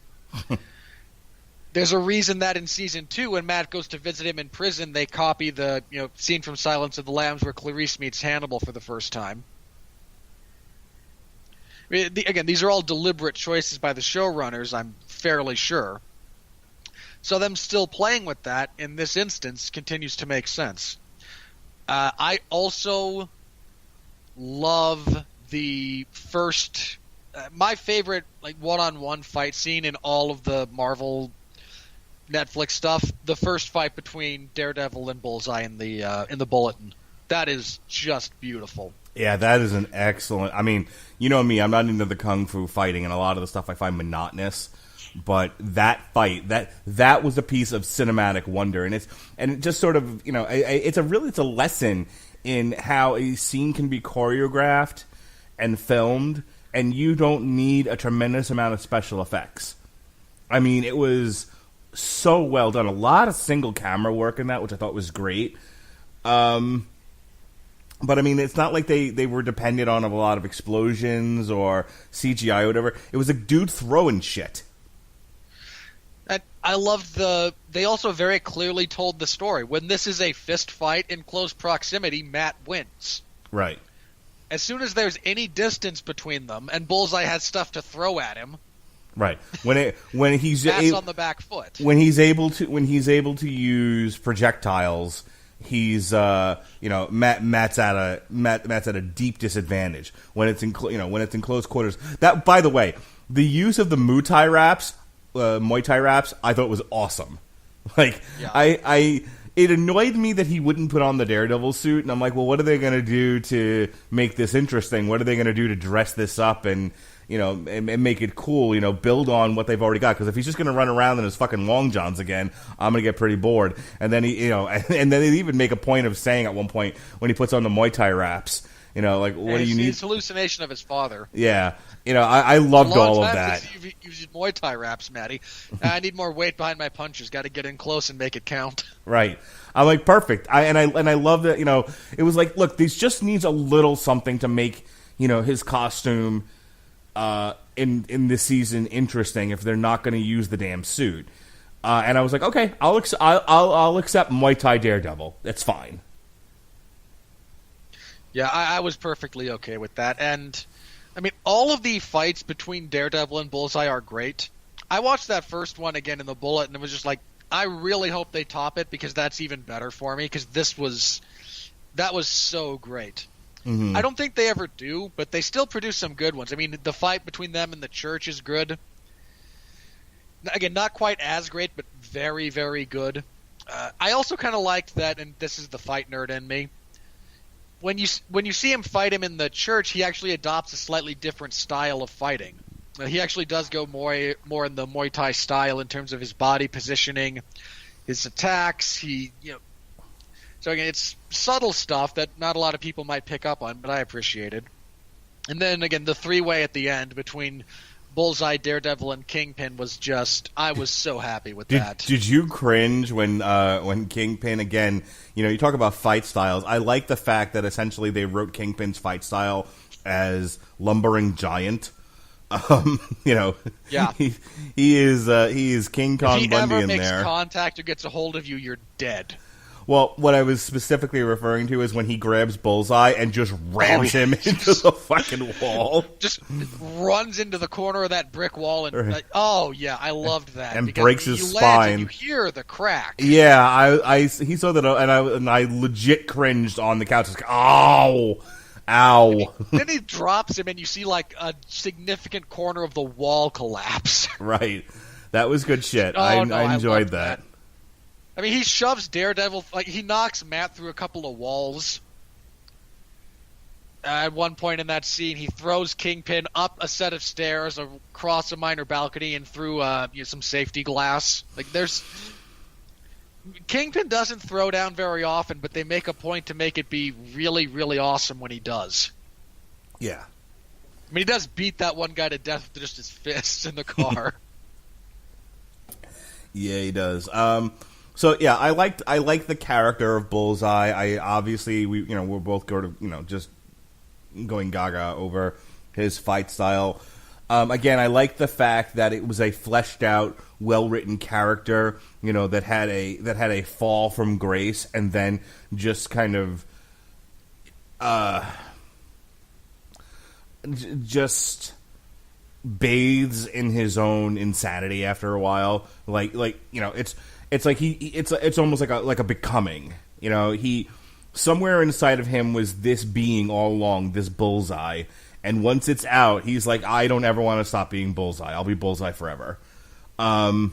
There's a reason that in season 2, when Matt goes to visit him in prison, they copy the scene from Silence of the Lambs where Clarice meets Hannibal for the first time. I mean, again, these are all deliberate choices by the showrunners, I'm fairly sure. So them still playing with that in this instance continues to make sense. I also love the first, my favorite one-on-one fight scene in all of the Marvel Netflix stuff, the first fight between Daredevil and Bullseye in the Bulletin. That is just beautiful. Yeah, that is an excellent. I mean, you know me, I'm not into the kung fu fighting, and a lot of the stuff I find monotonous. But that fight, that was a piece of cinematic wonder, and it just sort of it's a lesson in how a scene can be choreographed and filmed, and you don't need a tremendous amount of special effects. I mean, it was so well done. A lot of single camera work in that, which I thought was great. But I mean, it's not like they were dependent on a lot of explosions or CGI or whatever. It was a dude throwing shit. I loved they also very clearly told the story. When this is a fist fight in close proximity, Matt wins. Right. As soon as there's any distance between them and Bullseye has stuff to throw at him. Right. When he's on the back foot. When he's able to use projectiles, he's Matt's at a deep disadvantage when it's in close quarters. That, by the way, the use of the Muay Thai wraps, I thought was awesome. Like, Yeah. it annoyed me that he wouldn't put on the Daredevil suit, and I'm like, well, what are they going to do to make this interesting? What are they going to do to dress this up and, you know, and make it cool, you know, build on what they've already got? Because if he's just going to run around in his fucking long johns again, I'm going to get pretty bored. And then he, you know, and then they even make a point of saying at one point when he puts on the Muay Thai wraps, you know, like, what do you need? His hallucination of his father. Yeah. You know, I loved all of that. You've used Muay Thai wraps, Matty. I need more weight behind my punches. Got to get in close and make it count. Right. I'm like, perfect. I love that, you know, it was like, look, this just needs a little something to make, you know, his costume in this season interesting if they're not going to use the damn suit. And I was like, okay, I'll accept Muay Thai Daredevil. That's fine. Yeah, I was perfectly okay with that. And, I mean, all of the fights between Daredevil and Bullseye are great. I watched that first one again in the Bullet, and it was just like, I really hope they top it, because that's even better for me, because that was so great. Mm-hmm. I don't think they ever do, but they still produce some good ones. I mean, the fight between them and the Church is good. Again, not quite as great, but very, very good. I also kind of liked that, and this is the fight nerd in me, when you see him fight him in the Church, he actually adopts a slightly different style of fighting. He actually does go more in the Muay Thai style in terms of his body positioning, his attacks. So again, it's subtle stuff that not a lot of people might pick up on, but I appreciated. And then again, the three-way at the end between Bullseye, Daredevil, and Kingpin was just, I was so happy with that. Did you cringe when Kingpin, again, you know, you talk about fight styles. I like the fact that essentially they wrote Kingpin's fight style as lumbering giant. You know, yeah, he is King Kong Bundy in there. If he ever makes contact or gets a hold of you, you're dead. Well, what I was specifically referring to is when he grabs Bullseye and just rams him into the fucking wall. Just runs into the corner of that brick wall and oh yeah, I loved that. And breaks his spine. And you hear the crack. Yeah, he saw that, and I legit cringed on the couch. Like, ow. Then he drops him, and you see like a significant corner of the wall collapse. Right, that was good shit. Oh, I enjoyed that. I mean, he shoves Daredevil, like he knocks Matt through a couple of walls. At one point in that scene, he throws Kingpin up a set of stairs, across a minor balcony, and through some safety glass. Like Kingpin doesn't throw down very often, but they make a point to make it be really, really awesome when he does. Yeah. I mean, he does beat that one guy to death with just his fists in the car. Yeah, he does. So yeah, I liked the character of Bullseye. We're both just going gaga over his fight style. Again, I like the fact that it was a fleshed out, well written character, you know, that had a fall from grace and then just kind of just bathes in his own insanity after a while. Like you know, it's like it's almost like a becoming. You know, somewhere inside of him was this being all along, this Bullseye. And once it's out, he's like, I don't ever want to stop being Bullseye. I'll be Bullseye forever. I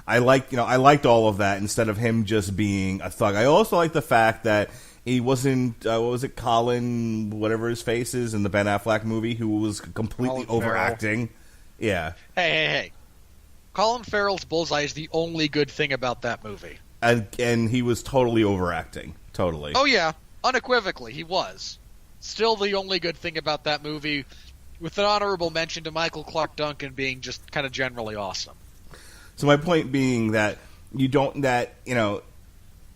liked all of that instead of him just being a thug. I also like the fact that he wasn't, what was it, Colin, whatever his face is in the Ben Affleck movie, who was completely overacting. Yeah. Hey. Colin Farrell's Bullseye is the only good thing about that movie. And he was totally overacting. Totally. Oh, yeah. Unequivocally, he was. Still the only good thing about that movie, with an honorable mention to Michael Clarke Duncan being just kind of generally awesome. So my point being that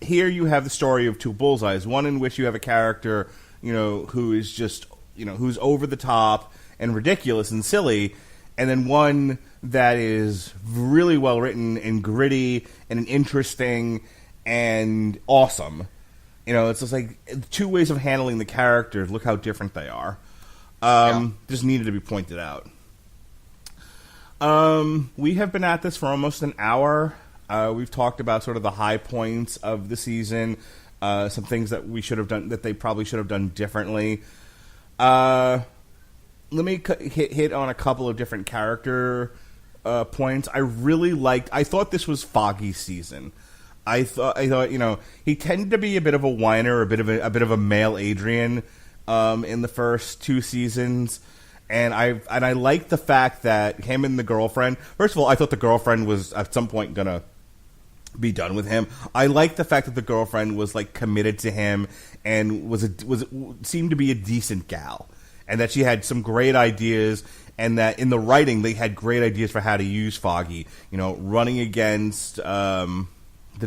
here you have the story of two Bullseyes. One in which you have a character, you know, who is just, you know, who's over the top and ridiculous and silly, and then one that is really well written and gritty and interesting and awesome. You know, it's just like two ways of handling the characters. Look how different they are. Just needed to be pointed out. We have been at this for almost an hour. We've talked about sort of the high points of the season, some things that we should have done, that they probably should have done differently. Let me hit on a couple of different character points. I thought this was Foggy's season. I thought he tended to be a bit of a whiner, a bit of a male Adrian in the first 2 seasons, and I liked the fact that him and the girlfriend. First of all, I thought the girlfriend was at some point gonna be done with him. I liked the fact that the girlfriend was like committed to him and seemed to be a decent gal, and that she had some great ideas, and that in the writing they had great ideas for how to use Foggy. Running against the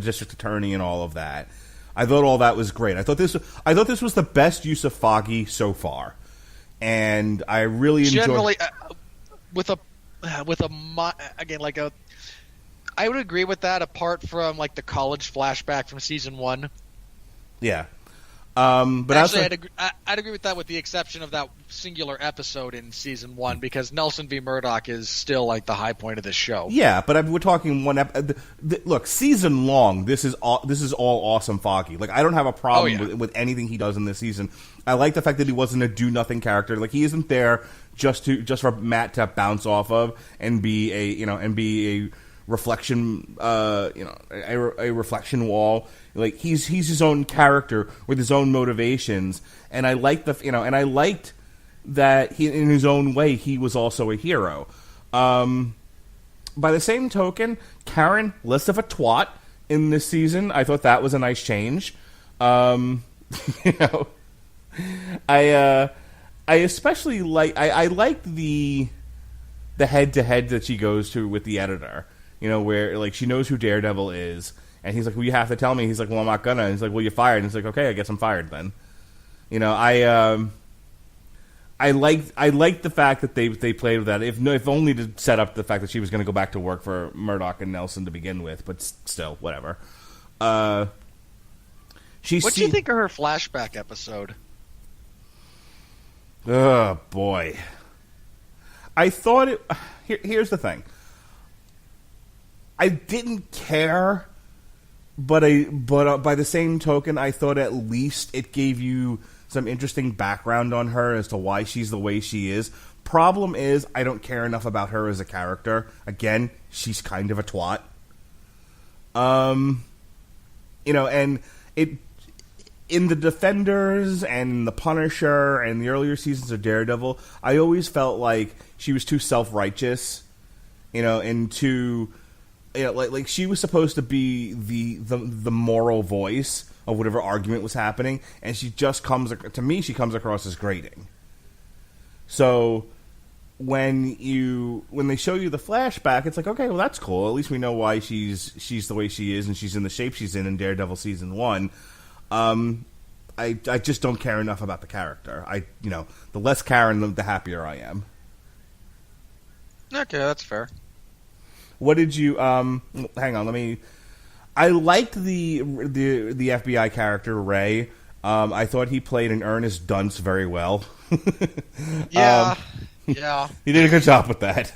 district attorney and all of that. I thought all that was great. I thought this was the best use of Foggy so far, and I really enjoyed. Generally, I would agree with that. Apart from like the college flashback from season 1. Yeah. But actually, I'd agree with that, with the exception of that singular episode in season 1, because Nelson v. Murdock is still like the high point of this show. Yeah, but we're talking one look, season long. This is all awesome Foggy. Like, I don't have a problem with anything he does in this season. I like the fact that he wasn't a do nothing character. Like, he isn't there just for Matt to bounce off of and be a reflection, a reflection wall. Like, he's his own character with his own motivations, and I liked that he, in his own way, he was also a hero. By the same token, Karen, less of a twat in this season. I thought that was a nice change. I especially I liked the head-to-head that she goes to with the editor. Where like she knows who Daredevil is, and he's like, "Well, you have to tell me." He's like, "Well, I'm not gonna." And he's like, "Well, you're fired." And he's like, "Okay, I guess I'm fired then." I liked the fact that they played with that, if only to set up the fact that she was going to go back to work for Murdock and Nelson to begin with, but still, whatever. What do you think of her flashback episode? Oh boy, I thought it. Here's the thing. I didn't care, but by the same token, I thought at least it gave you some interesting background on her as to why she's the way she is. Problem is, I don't care enough about her as a character. Again, she's kind of a twat. And it in the Defenders and the Punisher and the earlier seasons of Daredevil, I always felt like she was too self-righteous, and too. Like she was supposed to be the moral voice of whatever argument was happening, and she just comes across as grating. So when they show you the flashback, it's like, okay, well, that's cool. At least we know why she's the way she is, and she's in the shape she's in Daredevil season 1. I just don't care enough about the character. The less Karen, the happier I am. Okay, that's fair. What did you? Hang on, I liked the FBI character Ray. I thought he played an earnest dunce very well. Yeah. He did a good job with that.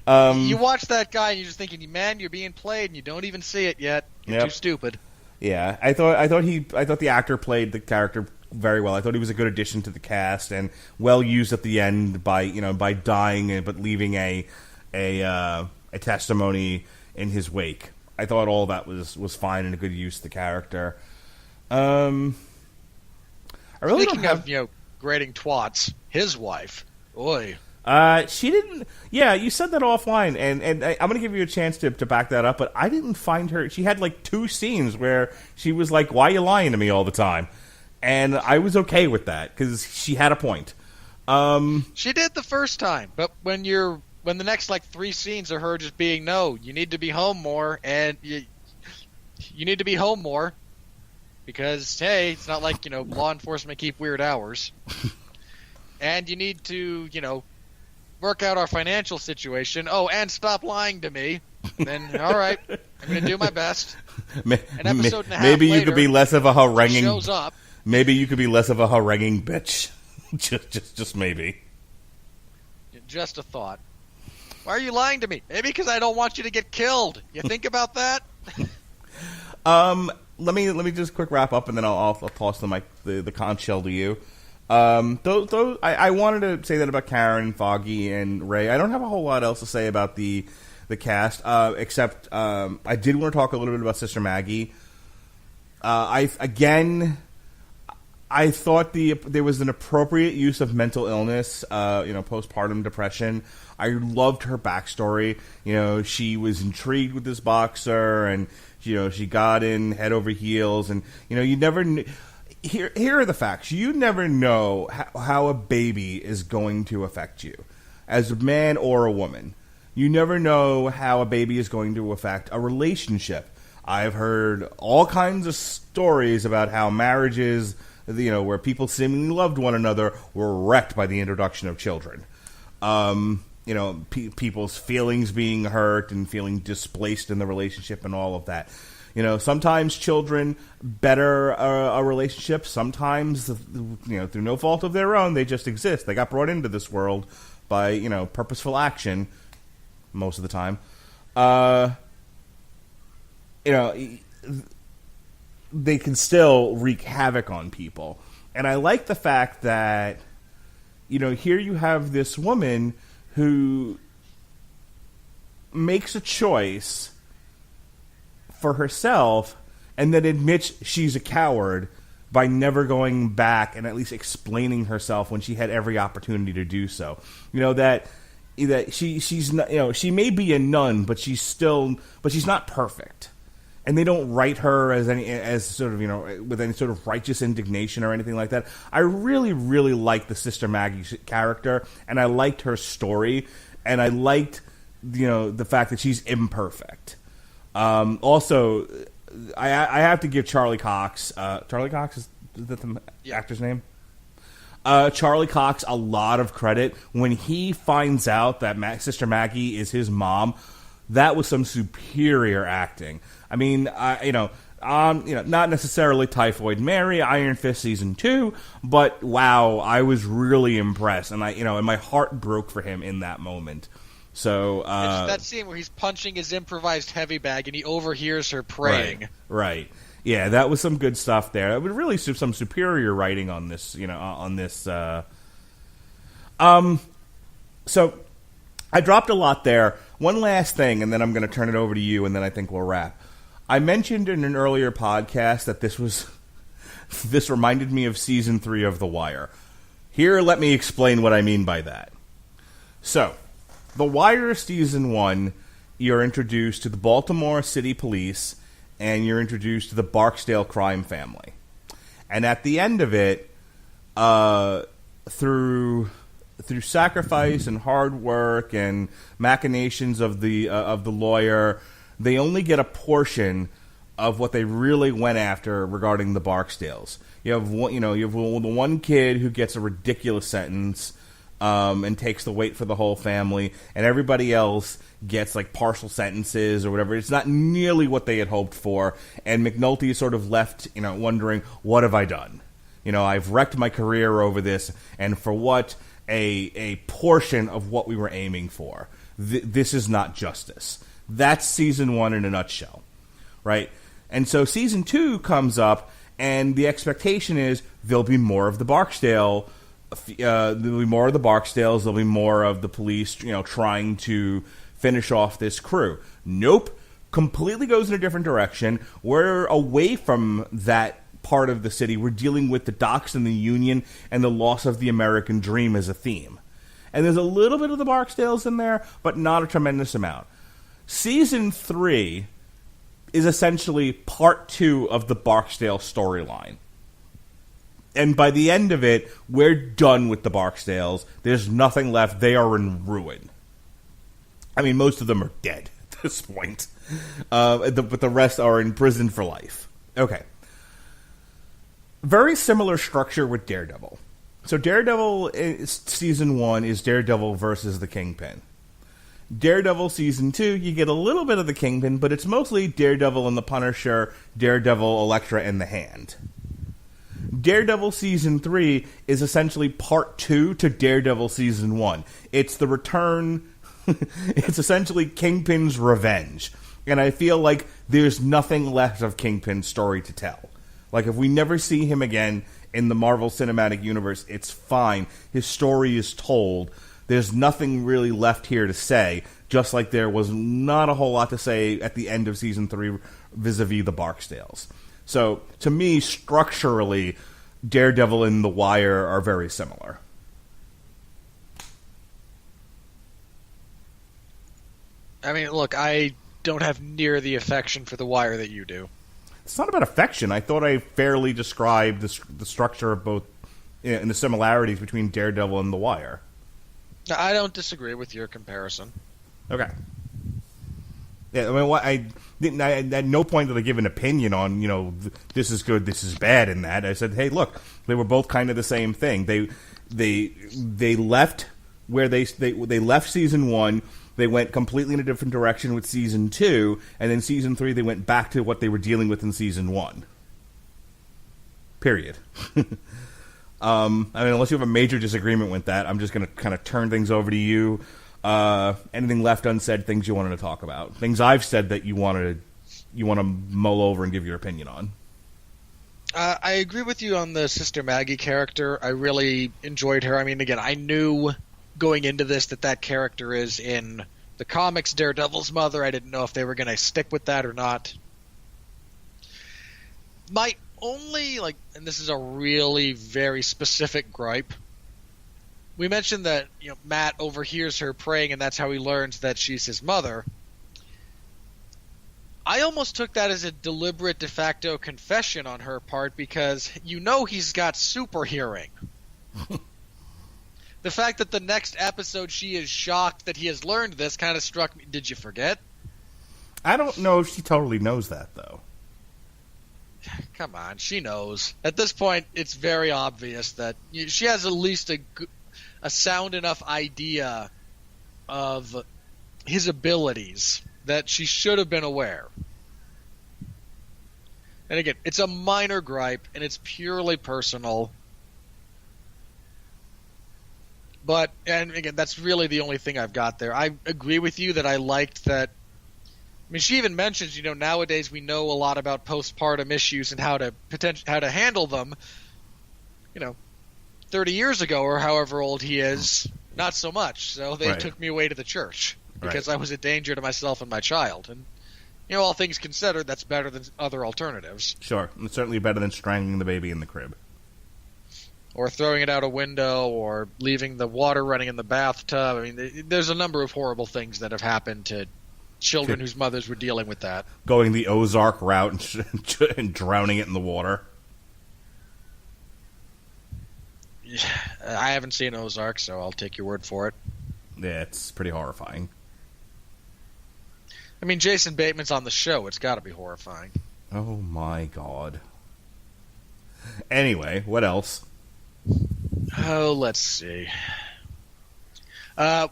You watch that guy and you're just thinking, man, you're being played and you don't even see it yet. You're too stupid. Yeah, I thought the actor played the character very well. I thought he was a good addition to the cast and well used at the end by dying but leaving a testimony in his wake. I thought all that was fine and a good use of the character. Speaking of grading twats, his wife, oy. She didn't. Yeah, you said that offline, and I'm going to give you a chance to back that up. But I didn't find her. She had like 2 scenes where she was like, "Why are you lying to me all the time?" And I was okay with that because she had a point. She did the first time, but when the next like 3 scenes are her just being, no, you need to be home more, and you need to be home more because hey, it's not like law enforcement keep weird hours, and you need to work out our financial situation. Oh, and stop lying to me. Then all right, I'm going to do my best. An episode and a half maybe later, you could be less of a haranguing. Shows up. Maybe you could be less of a haranguing bitch. just maybe. Just a thought. Why are you lying to me? Maybe because I don't want you to get killed. You think about that? Let me just quick wrap up, and then I'll toss the conch shell to you. I wanted to say that about Karen, Foggy, and Ray. I don't have a whole lot else to say about the cast, except I did want to talk a little bit about Sister Maggie. I thought there was an appropriate use of mental illness, postpartum depression. I loved her backstory. She was intrigued with this boxer, and she got in head over heels, and you never knew. Here are the facts. You never know how a baby is going to affect you, as a man or a woman. You never know how a baby is going to affect a relationship. I've heard all kinds of stories about how marriages, where people seemingly loved one another, were wrecked by the introduction of children. People's feelings being hurt and feeling displaced in the relationship and all of that. Sometimes children better a relationship. Sometimes, through no fault of their own, they just exist. They got brought into this world by, purposeful action most of the time. They can still wreak havoc on people. And I like the fact that, here you have this woman who makes a choice for herself and then admits she's a coward by never going back and at least explaining herself when she had every opportunity to do so. That she's not, she may be a nun, but she's not perfect. And they don't write her with any sort of righteous indignation or anything like that. I really, really liked the Sister Maggie character, and I liked her story, and I liked, the fact that she's imperfect. Also, I have to give Charlie Cox. Charlie Cox, is that the actor's name? Charlie Cox a lot of credit when he finds out that Sister Maggie is his mom. That was some superior acting. I mean, not necessarily Typhoid Mary, Iron Fist Season 2, but wow, I was really impressed, and and my heart broke for him in that moment. So it's that scene where he's punching his improvised heavy bag and he overhears her praying. Right. Yeah, that was some good stuff there. It was really some superior writing on this, So I dropped a lot there. One last thing, and then I'm going to turn it over to you, and then I think we'll wrap. I mentioned in an earlier podcast that this reminded me of Season 3 of The Wire. Here, let me explain what I mean by that. So, The Wire Season 1, you're introduced to the Baltimore City Police, and you're introduced to the Barksdale crime family. And at the end of it, through sacrifice and hard work and machinations of the lawyer, they only get a portion of what they really went after regarding the Barksdales. You have the one kid who gets a ridiculous sentence and takes the weight for the whole family, and everybody else gets like partial sentences or whatever. It's not nearly what they had hoped for, and McNulty is sort of left, wondering, what have I done? I've wrecked my career over this, and for what? A portion of what we were aiming for. This is not justice. That's Season 1 in a nutshell, right? And so Season 2 comes up, and the expectation is there'll be more of the Barksdale. There'll be more of the Barksdales. There'll be more of the police, trying to finish off this crew. Nope. Completely goes in a different direction. We're away from that part of the city. We're dealing with the docks and the Union and the loss of the American dream as a theme. And there's a little bit of the Barksdales in there, but not a tremendous amount. Season 3 is essentially part 2 of the Barksdale storyline. And by the end of it, we're done with the Barksdales. There's nothing left. They are in ruin. I mean, most of them are dead at this point. But the rest are in prison for life. Okay. Very similar structure with Daredevil. So Daredevil Season 1 is Daredevil versus the Kingpin. Daredevil Season 2, you get a little bit of the Kingpin, but it's mostly Daredevil and the Punisher, Daredevil, Elektra, and the Hand. Daredevil Season 3 is essentially part 2 to Daredevil Season 1. It's the return... it's essentially Kingpin's revenge. And I feel like there's nothing left of Kingpin's story to tell. Like, if we never see him again, in the Marvel Cinematic Universe, it's fine. His story is told. There's nothing really left here to say, just like there was not a whole lot to say at the end of Season 3 vis-a-vis the Barksdales. So, to me, structurally, Daredevil and The Wire are very similar. I mean, look, I don't have near the affection for The Wire that you do. It's not about affection. I thought I fairly described the structure of both and the similarities between Daredevil and The Wire. I don't disagree with your comparison. Okay. Yeah, I mean, I at no point did I give an opinion on, this is good, this is bad in that. I said, hey, look, they were both kind of the same thing. They left where they left Season 1. They went completely in a different direction with Season 2, and then Season 3 they went back to what they were dealing with in Season 1. Period. I mean, unless you have a major disagreement with that, I'm just going to kind of turn things over to you. Anything left unsaid, things you wanted to talk about. Things I've said that you want to mull over and give your opinion on. I agree with you on the Sister Maggie character. I really enjoyed her. I mean, again, I knew going into this that character is in the comics Daredevil's mother. I didn't know if they were going to stick with that or not. My only, and this is a really very specific gripe, we mentioned that Matt overhears her praying and that's how he learns that she's his mother. I almost took that as a deliberate de facto confession on her part because he's got super hearing. The fact that the next episode she is shocked that he has learned this kind of struck me. Did you forget? I don't know if she totally knows that, though. Come on, she knows. At this point, it's very obvious that she has at least a sound enough idea of his abilities that she should have been aware. And again, it's a minor gripe, and it's purely personal. But, and again, that's really the only thing I've got there. I agree with you that I liked that. I mean, she even mentions, nowadays we know a lot about postpartum issues and how to handle them. 30 years ago or however old he is, not so much. So they took me away to the church because I was a danger to myself and my child. And, all things considered, that's better than other alternatives. Sure. It's certainly better than strangling the baby in the crib. Or throwing it out a window, or leaving the water running in the bathtub. I mean, there's a number of horrible things that have happened to children whose mothers were dealing with that. Going the Ozark route and drowning it in the water. I haven't seen Ozark, so I'll take your word for it. Yeah, it's pretty horrifying. I mean, Jason Bateman's on the show. It's got to be horrifying. Oh, my God. Anyway, what else? Oh, let's see.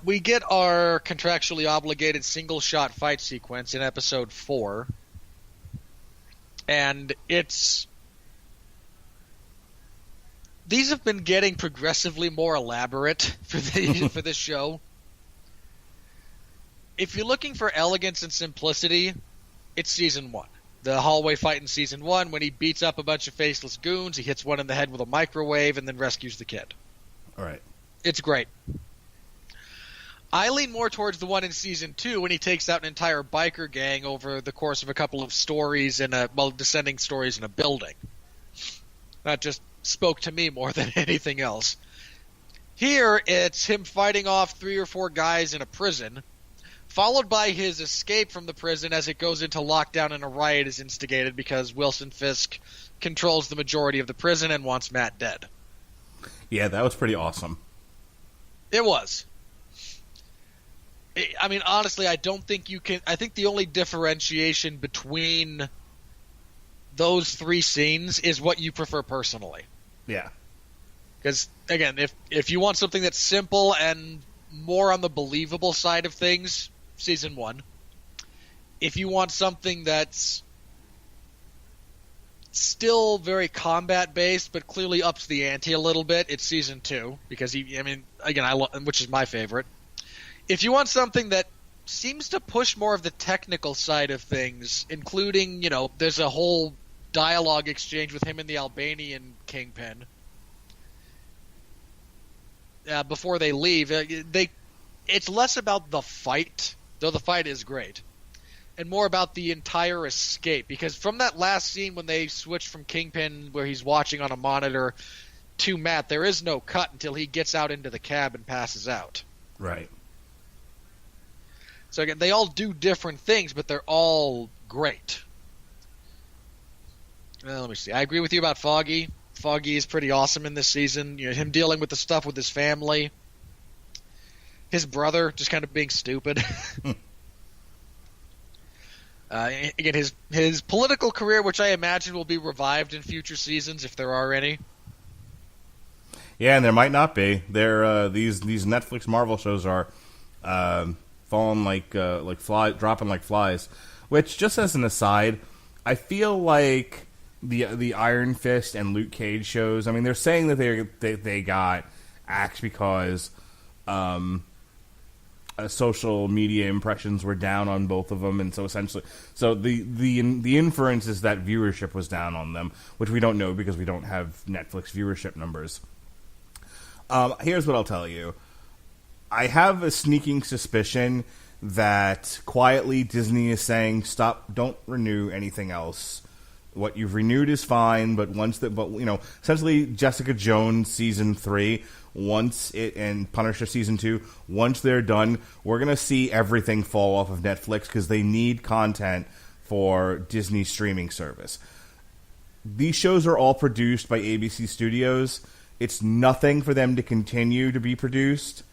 We get our contractually obligated single-shot fight sequence in Episode 4. And it's... These have been getting progressively more elaborate for this show. If you're looking for elegance and simplicity, it's Season 1. The hallway fight in Season 1, when he beats up a bunch of faceless goons, he hits one in the head with a microwave and then rescues the kid. All right. It's great. I lean more towards the one in Season 2 when he takes out an entire biker gang over the course of a couple of stories descending stories in a building. That just spoke to me more than anything else. Here, it's him fighting off 3 or 4 guys in a prison, followed by his escape from the prison as it goes into lockdown and a riot is instigated because Wilson Fisk controls the majority of the prison and wants Matt dead. Yeah, that was pretty awesome. It was. I mean, honestly, I don't think you can... I think the only differentiation between those 3 scenes is what you prefer personally. Yeah. Because, again, if you want something that's simple and more on the believable side of things, Season 1. If you want something that's still very combat-based, but clearly ups the ante a little bit, it's Season 2. Because, which is my favorite. If you want something that seems to push more of the technical side of things, including, there's a whole dialogue exchange with him and the Albanian kingpin, before they leave, it's less about the fight, though the fight is great, and more about the entire escape. Because from that last scene when they switched from Kingpin, where he's watching on a monitor, to Matt, there is no cut until he gets out into the cab and passes out. Right. So again, they all do different things, but they're all great. Let me see. I agree with you about Foggy. Foggy is pretty awesome in this season. You know, him dealing with the stuff with his family. His brother just kind of being stupid. Again, his political career, which I imagine will be revived in future seasons if there are any. Yeah, and there might not be. These Netflix Marvel shows are falling dropping like flies. Which, just as an aside, I feel like the Iron Fist and Luke Cage shows. I mean, they're saying that they got axed because social media impressions were down on both of them, and so essentially, the inference is that viewership was down on them, which we don't know because we don't have Netflix viewership numbers. Here's what I'll tell you. I have a sneaking suspicion that quietly Disney is saying, stop, don't renew anything else. What you've renewed is fine, but essentially Jessica Jones season 3, and Punisher season 2, once they're done, we're going to see everything fall off of Netflix because they need content for Disney's streaming service. These shows are all produced by ABC Studios. It's nothing for them to continue to be produced.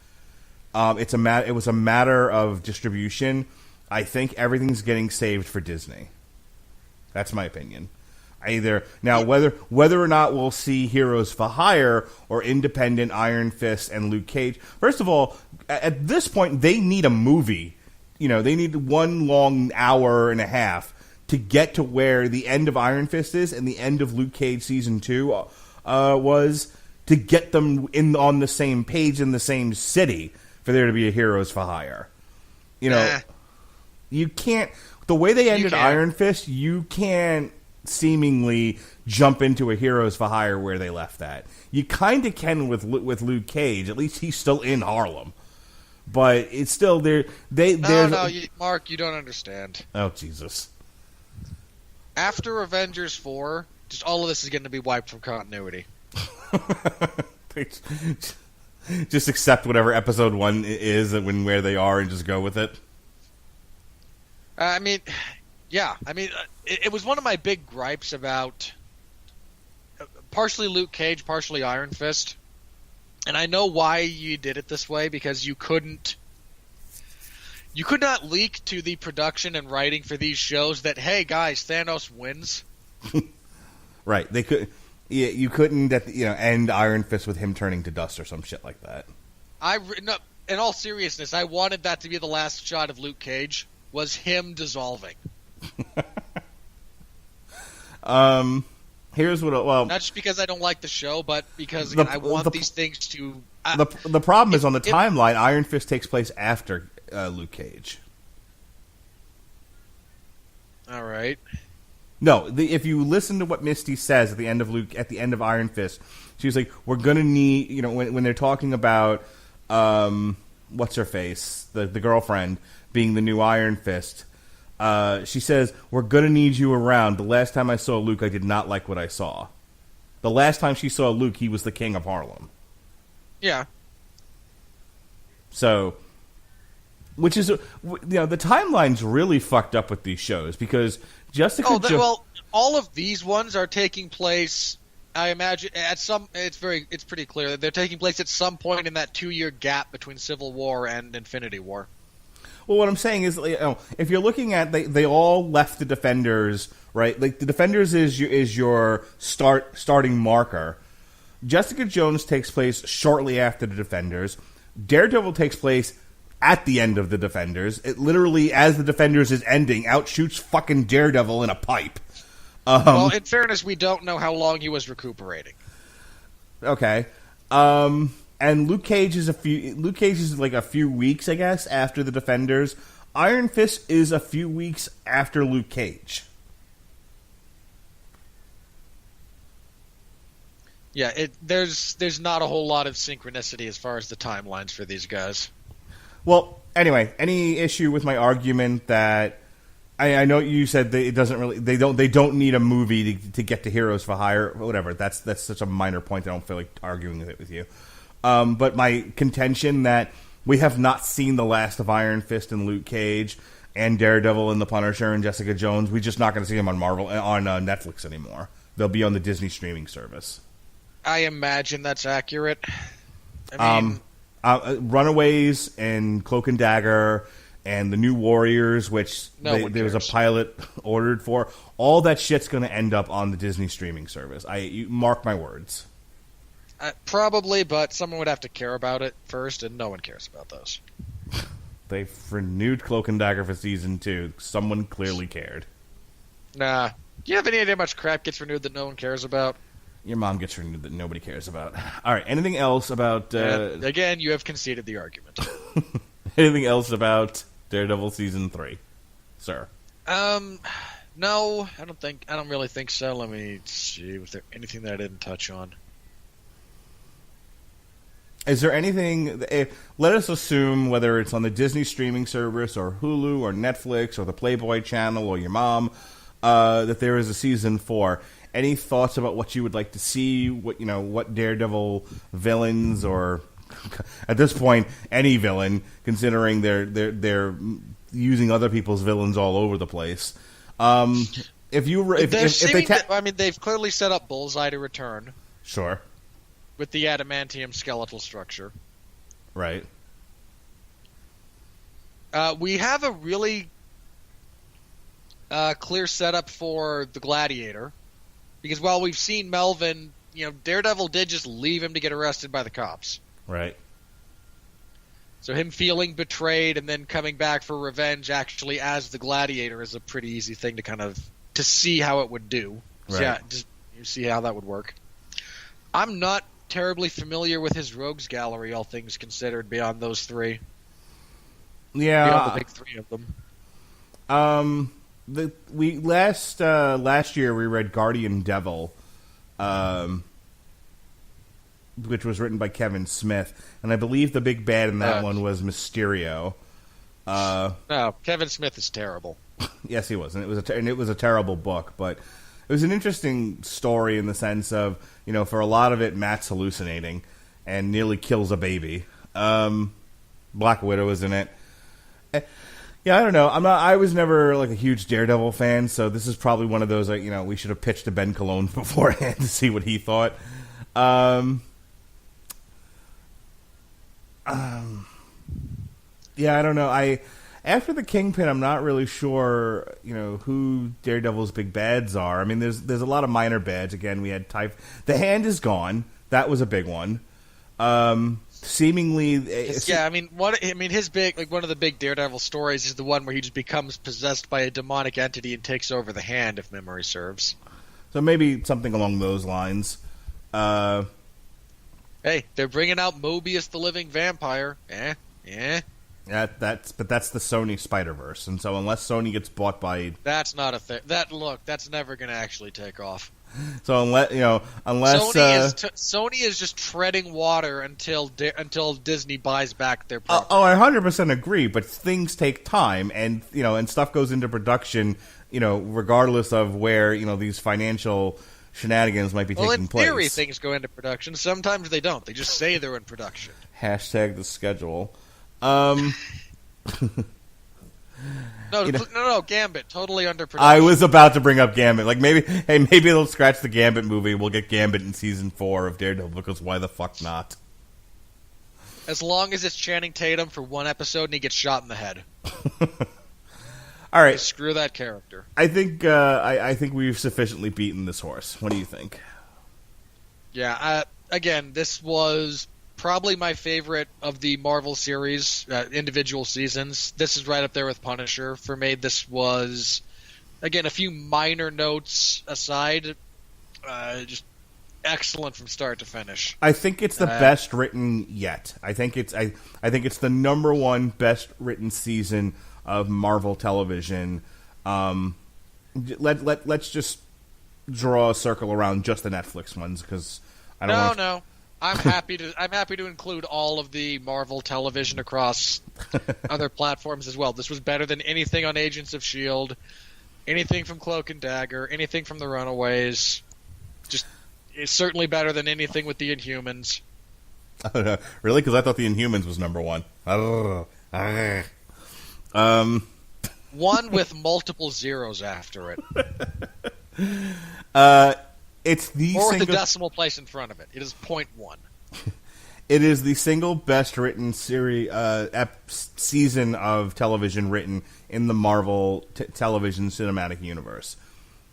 It was a matter of distribution. I think everything's getting saved for Disney. That's my opinion. Whether or not we'll see Heroes for Hire or independent Iron Fist and Luke Cage. First of all, at this point, they need a movie. They need one long hour and a half to get to where the end of Iron Fist is and the end of Luke Cage season 2 was, to get them on the same page in the same city for there to be a Heroes for Hire. You can't. The way they ended Iron Fist, you can't seemingly jump into a Heroes for Hire where they left that. You kind of can with Luke Cage. At least he's still in Harlem. But it's still there. Mark, you don't understand. Oh, Jesus. After Avengers 4, just all of this is going to be wiped from continuity. Just accept whatever episode 1 is and where they are and just go with it. It was one of my big gripes about partially Luke Cage, partially Iron Fist. And I know why you did it this way, because you could not leak to the production and writing for these shows that, hey guys, Thanos wins. Right. They could. Yeah, you couldn't end Iron Fist with him turning to dust or some shit like that. In all seriousness, I wanted that to be the last shot of Luke Cage, was him dissolving. Here's what. Not just because I don't like the show, but because I want these things to. The problem is on the timeline. Iron Fist takes place after Luke Cage. All right. No, if you listen to what Misty says at the end of Iron Fist, she was like, "We're gonna need," when they're talking about what's her face, the girlfriend being the new Iron Fist. She says, "We're gonna need you around." The last time I saw Luke, I did not like what I saw. The last time she saw Luke, he was the king of Harlem. Yeah. So, which is the timeline's really fucked up with these shows because Jessica. All of these ones are taking place. I imagine it's pretty clear that they're taking place at some point in that 2-year gap between Civil War and Infinity War. Well, what I'm saying is, if you're looking at, they all left the Defenders, right? Like the Defenders is your starting marker. Jessica Jones takes place shortly after the Defenders. Daredevil takes place at the end of the Defenders. It literally, as the Defenders is ending, outshoots fucking Daredevil in a pipe. In fairness, we don't know how long he was recuperating. Okay. And Luke Cage is like a few weeks, I guess, after the Defenders. Iron Fist is a few weeks after Luke Cage. Yeah, there's not a whole lot of synchronicity as far as the timelines for these guys. Well, anyway, any issue with my argument that I know you said it doesn't really they don't need a movie to get to Heroes for Hire, whatever. That's such a minor point. I don't feel like arguing it with you. But my contention that we have not seen the last of Iron Fist and Luke Cage and Daredevil and the Punisher and Jessica Jones. We're just not going to see them on Netflix anymore. They'll be on the Disney streaming service. I imagine that's accurate. I mean, Runaways and Cloak and Dagger and the New Warriors, which there was a pilot ordered for. All that shit's going to end up on the Disney streaming service. You mark my words. Probably, but someone would have to care about it first, and no one cares about those. They've renewed Cloak and Dagger for season 2. Someone clearly cared. Nah. Do you have any idea how much crap gets renewed that no one cares about? Your mom gets renewed that nobody cares about. All right, anything else about... again, you have conceded the argument. Anything else about Daredevil season 3, sir? No, I don't really think so. Let me see. Was there anything that I didn't touch on? Is there anything... let us assume, whether it's on the Disney streaming service or Hulu or Netflix or the Playboy channel or your mom, that there is a season 4. Any thoughts about what you would like to see? What Daredevil villains, or at this point, any villain, considering they're using other people's villains all over the place. They've clearly set up Bullseye to return. Sure. With the adamantium skeletal structure. Right. We have a really clear setup for the Gladiator. Because while we've seen Melvin, Daredevil did just leave him to get arrested by the cops. Right. So him feeling betrayed and then coming back for revenge actually as the Gladiator is a pretty easy thing to see how it would do. Right. So yeah, just you see how that would work. I'm not terribly familiar with his rogues gallery, all things considered, beyond those 3. Yeah. Beyond the big 3 of them. Last year we read Guardian Devil, which was written by Kevin Smith, and I believe the big bad in that one was Mysterio. No, Kevin Smith is terrible. Yes, he was, and it was a terrible book, but it was an interesting story in the sense of, for a lot of it, Matt's hallucinating and nearly kills a baby. Black Widow is in it. Yeah, I don't know. I was never like a huge Daredevil fan, so this is probably one of those we should have pitched to Ben Cologne beforehand to see what he thought. Yeah, I don't know. After the Kingpin, I'm not really sure, who Daredevil's big bads are. I mean, there's a lot of minor bads. Again, we had The Hand is gone. That was a big one. Seemingly, his big one of the big Daredevil stories is the one where he just becomes possessed by a demonic entity and takes over the Hand, if memory serves. So maybe something along those lines. Hey, they're bringing out Mobius the Living Vampire. That's the Sony Spider-Verse, and so unless Sony gets bought by... That's not a thing. That's never going to actually take off. So unless Sony is just treading water until Disney buys back their property. I 100% agree, but things take time, and stuff goes into production, regardless of where these financial shenanigans might be taking place. Well, in theory, things go into production. Sometimes they don't. They just say they're in production. Hashtag the schedule. No, Gambit, totally under production. I was about to bring up Gambit. Maybe they'll scratch the Gambit movie. We'll get Gambit in season 4 of Daredevil, because why the fuck not? As long as it's Channing Tatum for one episode and he gets shot in the head. All right, screw that character. I think I think we've sufficiently beaten this horse. What do you think? Yeah. Again, this was probably my favorite of the Marvel series, individual seasons. This is right up there with Punisher. For me, this was, again, a few minor notes aside, just excellent from start to finish. I think it's the best written yet. I think it's the number one best written season of Marvel television. Let's just draw a circle around just the Netflix ones, because No. I'm happy to include all of the Marvel television across other platforms as well. This was better than anything on Agents of S.H.I.E.L.D., anything from Cloak and Dagger, anything from The Runaways. Just, it's certainly better than anything with the Inhumans. Really? Because I thought the Inhumans was number one. One with multiple zeros after it. It's the or with a decimal place in front of it. It is 0.1. It is the single best written series season of television written in the Marvel television cinematic universe.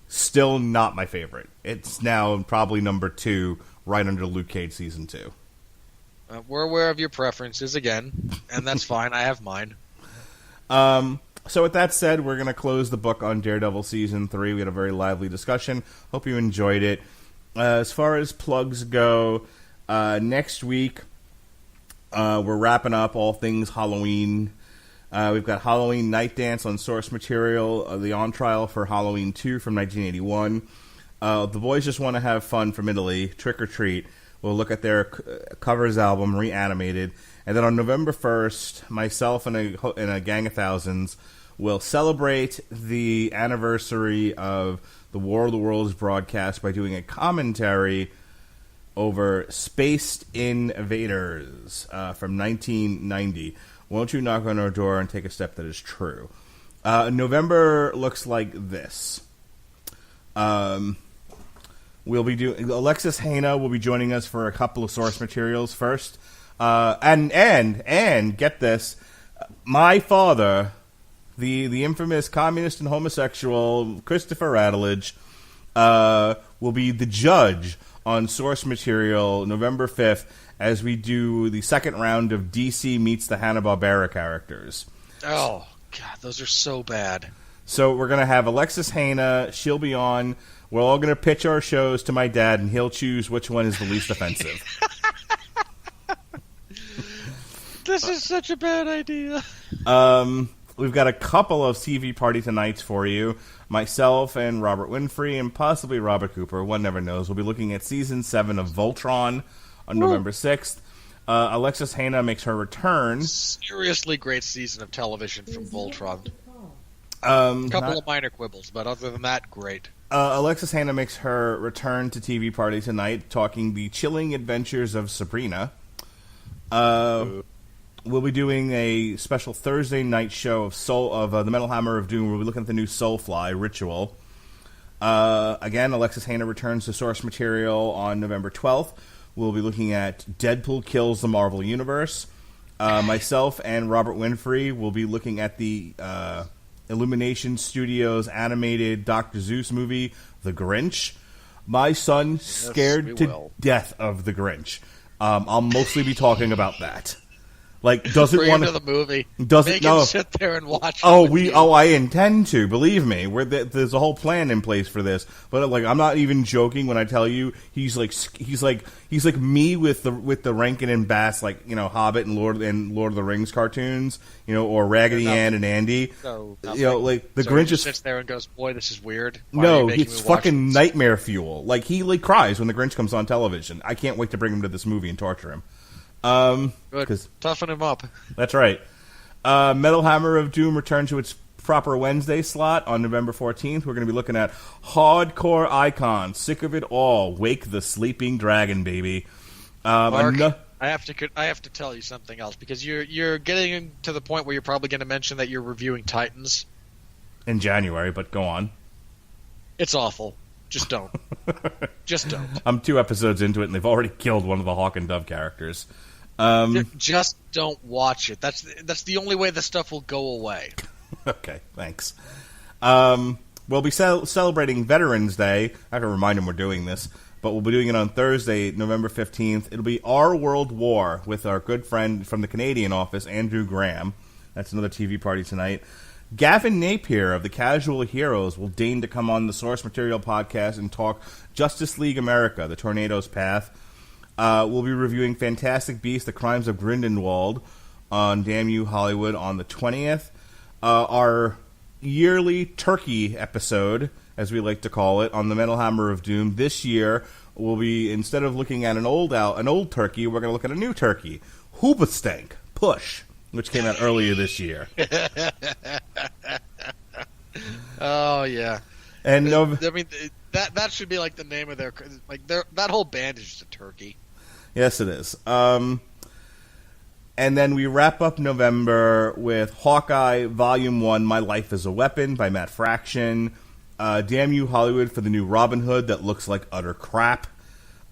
Still not my favorite. It's now probably number 2, right under Luke Cage season 2. We're aware of your preferences again, and that's fine. I have mine. So with that said, we're going to close the book on Daredevil Season 3. We had a very lively discussion. Hope you enjoyed it. As far as plugs go, next week we're wrapping up all things Halloween. We've got Halloween Night Dance on source material, the on trial for Halloween 2 from 1981. The Boys Just Want to Have Fun from Italy, Trick or Treat. We'll look at their covers album, Reanimated. And then on November 1st, myself and a gang of thousands will celebrate the anniversary of the War of the Worlds broadcast by doing a commentary over Spaced Invaders from 1990. Won't you knock on our door and take a step that is true? November looks like this. We'll be doing Alexis Haina will be joining us for a couple of source materials first. And get this, my father, the infamous communist and homosexual Christopher Rattledge, will be the judge on source material November 5th as we do the second round of DC Meets the Hanna-Barbera characters. Oh, God, those are so bad. So we're going to have Alexis Haina, she'll be on. We're all going to pitch our shows to my dad, and he'll choose which one is the least offensive. This is such a bad idea. We've got a couple of TV Party Tonights for you. Myself and Robert Winfrey and possibly Robert Cooper. One never knows. We'll be looking at Season 7 of Voltron on November 6th. Alexis Haina makes her return. Seriously great season of television from Voltron. A couple of minor quibbles, but other than that, great. Alexis Haina makes her return to TV Party Tonight, talking the chilling adventures of Sabrina. We'll be doing a special Thursday night show of the Metal Hammer of Doom. We'll be looking at the new Soulfly Ritual. Again, Alexis Haina returns to source material on November 12th. We'll be looking at Deadpool Kills the Marvel Universe. Myself and Robert Winfrey will be looking at the Illumination Studios animated Dr. Seuss movie, The Grinch. My son scared to death of The Grinch. I'll mostly be talking about that. Like, doesn't want to the movie. Doesn't Make no. him sit there and watch. I intend to. Believe me, there's a whole plan in place for this. But like, I'm not even joking when I tell you he's like me with the Rankin and Bass, like, you know, Hobbit and Lord of the Rings cartoons, you know, or Raggedy Ann and Andy. So you know, like the Grinch just sits there and goes, "Boy, this is weird." No, it's fucking nightmare fuel. Like, he like cries when the Grinch comes on television. I can't wait to bring him to this movie and torture him. Good. Toughen him up. That's right. Metal Hammer of Doom returned to its proper Wednesday slot on November 14th. We're going to be looking at Hardcore Icon, Sick of It All, Wake the Sleeping Dragon, baby. Mark, I have to tell you something else, because you're getting to the point where you're probably going to mention that you're reviewing Titans in January, but go on. It's awful. Just don't. Just don't. I'm 2 episodes into it, and they've already killed one of the Hawk and Dove characters. Just don't watch it. That's the only way the stuff will go away. Okay, thanks. We'll be celebrating Veterans Day. I have to remind them we're doing this, but we'll be doing it on Thursday, November 15th. It'll be Our World War with our good friend from the Canadian office, Andrew Graham. That's another TV Party Tonight. Gavin Napier of the Casual Heroes will deign to come on the Source Material podcast and talk Justice League America, The Tornado's Path. We'll be reviewing Fantastic Beasts, The Crimes of Grindelwald on Damn You Hollywood on the 20th. Our yearly turkey episode, as we like to call it, on the Metal Hammer of Doom this year we'll be, instead of looking at an old turkey, we're going to look at a new turkey, Hoobastank Push, which came out earlier this year. Oh yeah, and I mean that should be like the name of that whole band is just a turkey. Yes, it is. And then we wrap up November with Hawkeye Volume 1, My Life as a Weapon by Matt Fraction. Damn You Hollywood for the new Robin Hood that looks like utter crap.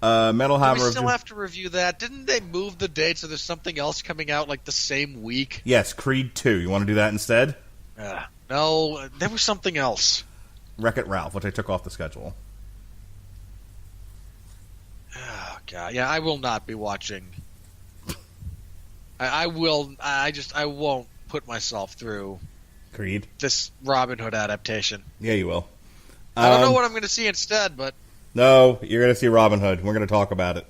Metal Hammer. Do we still have to review that? Didn't they move the date so there's something else coming out like the same week? Yes, Creed 2. You want to do that instead? No, there was something else. Wreck-It Ralph, which I took off the schedule. Oh, God. Yeah, I will not be watching. I won't put myself through Creed. This Robin Hood adaptation. Yeah, you will. I don't know what I'm going to see instead, but... No, you're going to see Robin Hood. We're going to talk about it.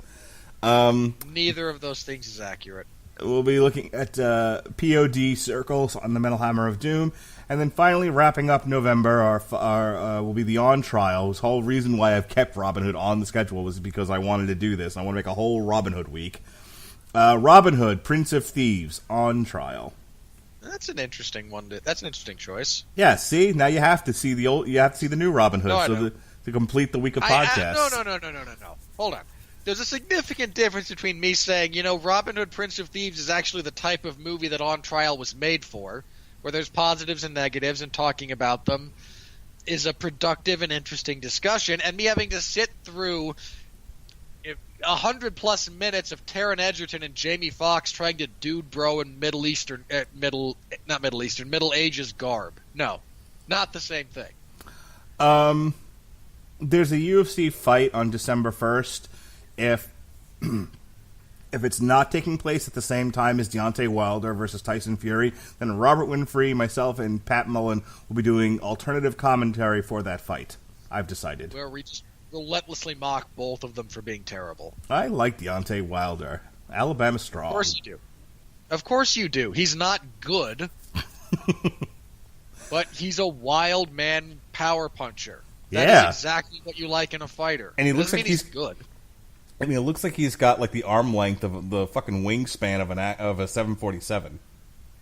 Neither of those things is accurate. We'll be looking at POD Circles on the Metal Hammer of Doom. And then finally, wrapping up November, will be the On Trial. The whole reason why I've kept Robin Hood on the schedule was because I wanted to do this. I want to make a whole Robin Hood week. Robin Hood, Prince of Thieves, On Trial. That's an interesting one. That's an interesting choice. Yeah, see? Now you have to see the new Robin Hood to complete the week of podcasts. No. Hold on. There's a significant difference between me saying, Robin Hood, Prince of Thieves is actually the type of movie that On Trial was made for, where there's positives and negatives, and talking about them is a productive and interesting discussion, and me having to sit through 100+ minutes of Taron Egerton and Jamie Foxx trying to dude bro in Middle Ages garb. No, not the same thing. There's a UFC fight on December 1st. If it's not taking place at the same time as Deontay Wilder versus Tyson Fury, then Robert Winfrey, myself, and Pat Mullen will be doing alternative commentary for that fight. I've decided. Where we just relentlessly mock both of them for being terrible. I like Deontay Wilder. Alabama strong. Of course you do. Of course you do. He's not good, but he's a wild man power puncher. That is exactly what you like in a fighter. And he looks like he's good. I mean, it looks like he's got like the arm length of the fucking wingspan of a 747.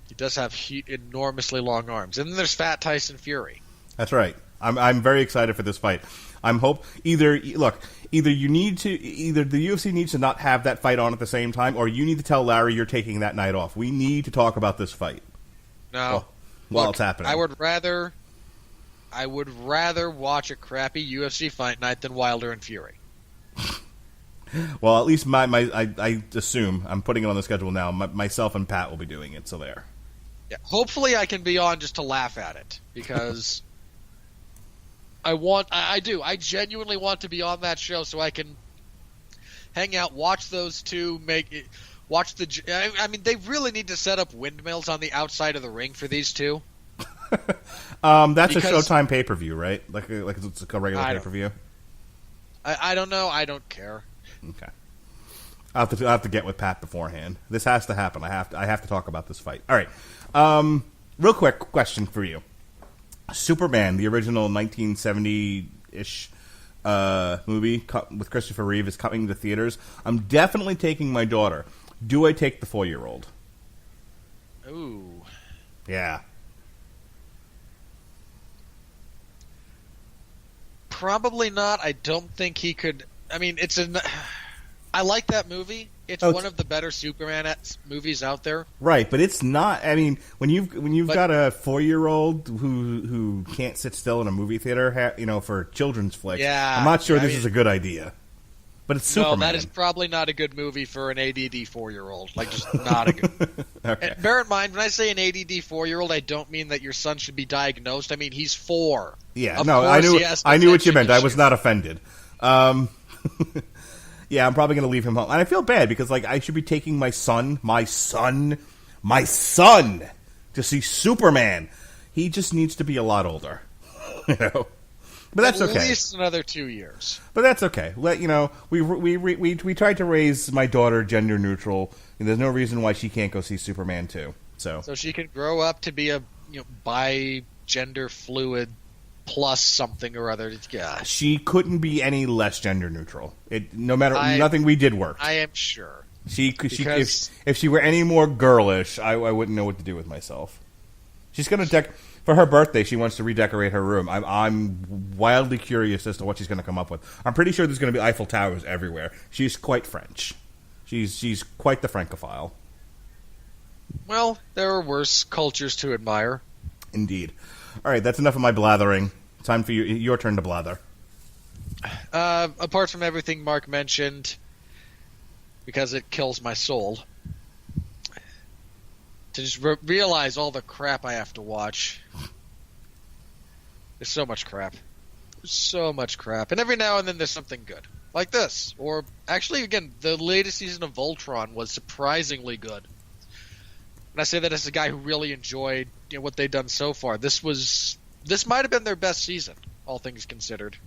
He does have enormously long arms. And then there's Fat Tyson Fury. That's right. I'm very excited for this fight. Either the UFC needs to not have that fight on at the same time, or you need to tell Larry you're taking that night off. We need to talk about this fight. No, while it's happening. I would rather watch a crappy UFC fight night than Wilder and Fury. Well, at least I assume I'm putting it on the schedule now. Myself and Pat will be doing it, so there. Yeah, hopefully I can be on just to laugh at it, because I genuinely want to be on that show so I can hang out, watch those two, I mean, they really need to set up windmills on the outside of the ring for these two. That's a Showtime pay-per-view, right? Like it's a regular pay-per-view. I don't know. I don't care. Okay. I'll have to get with Pat beforehand. This has to happen. I have to talk about this fight. All right. Real quick question for you. Superman, the original 1970-ish movie with Christopher Reeve, is coming to theaters. I'm definitely taking my daughter. Do I take the 4-year-old? Ooh. Yeah. Probably not. I don't think he could. I mean, I like that movie. It's one of the better Superman movies out there. Right, but it's not. I mean, when you've got a 4-year-old who can't sit still in a movie theater, for children's flicks, I'm not sure this is a good idea. But it's Superman. No, that is probably not a good movie for an ADD 4-year-old. Like, just not a good. Okay. And bear in mind, when I say an ADD 4-year-old, I don't mean that your son should be diagnosed. I mean he's 4. Yeah, I knew what you meant. I was not offended. Yeah, I'm probably going to leave him home, and I feel bad because I should be taking my son, to see Superman. He just needs to be a lot older, But that's okay. At least another 2 years. But that's okay. We tried to raise my daughter gender neutral, and there's no reason why she can't go see Superman 2. So she can grow up to be a bi-gender fluid plus something or other. Yeah. She couldn't be any less gender neutral. Nothing we did worked. I am sure. If she were any more girlish, I wouldn't know what to do with myself. She's going to for her birthday. She wants to redecorate her room. I'm wildly curious as to what she's going to come up with. I'm pretty sure there's going to be Eiffel Towers everywhere. She's quite French. She's quite the Francophile. Well, there are worse cultures to admire. Indeed. All right, that's enough of my blathering. Time for your turn to blather. Apart from everything Mark mentioned, because it kills my soul, to just realize all the crap I have to watch. There's so much crap. And every now and then there's something good. Like this. Or, actually, again, the latest season of Voltron was surprisingly good. And I say that as a guy who really enjoyed what they've done so far. This might have been their best season, all things considered.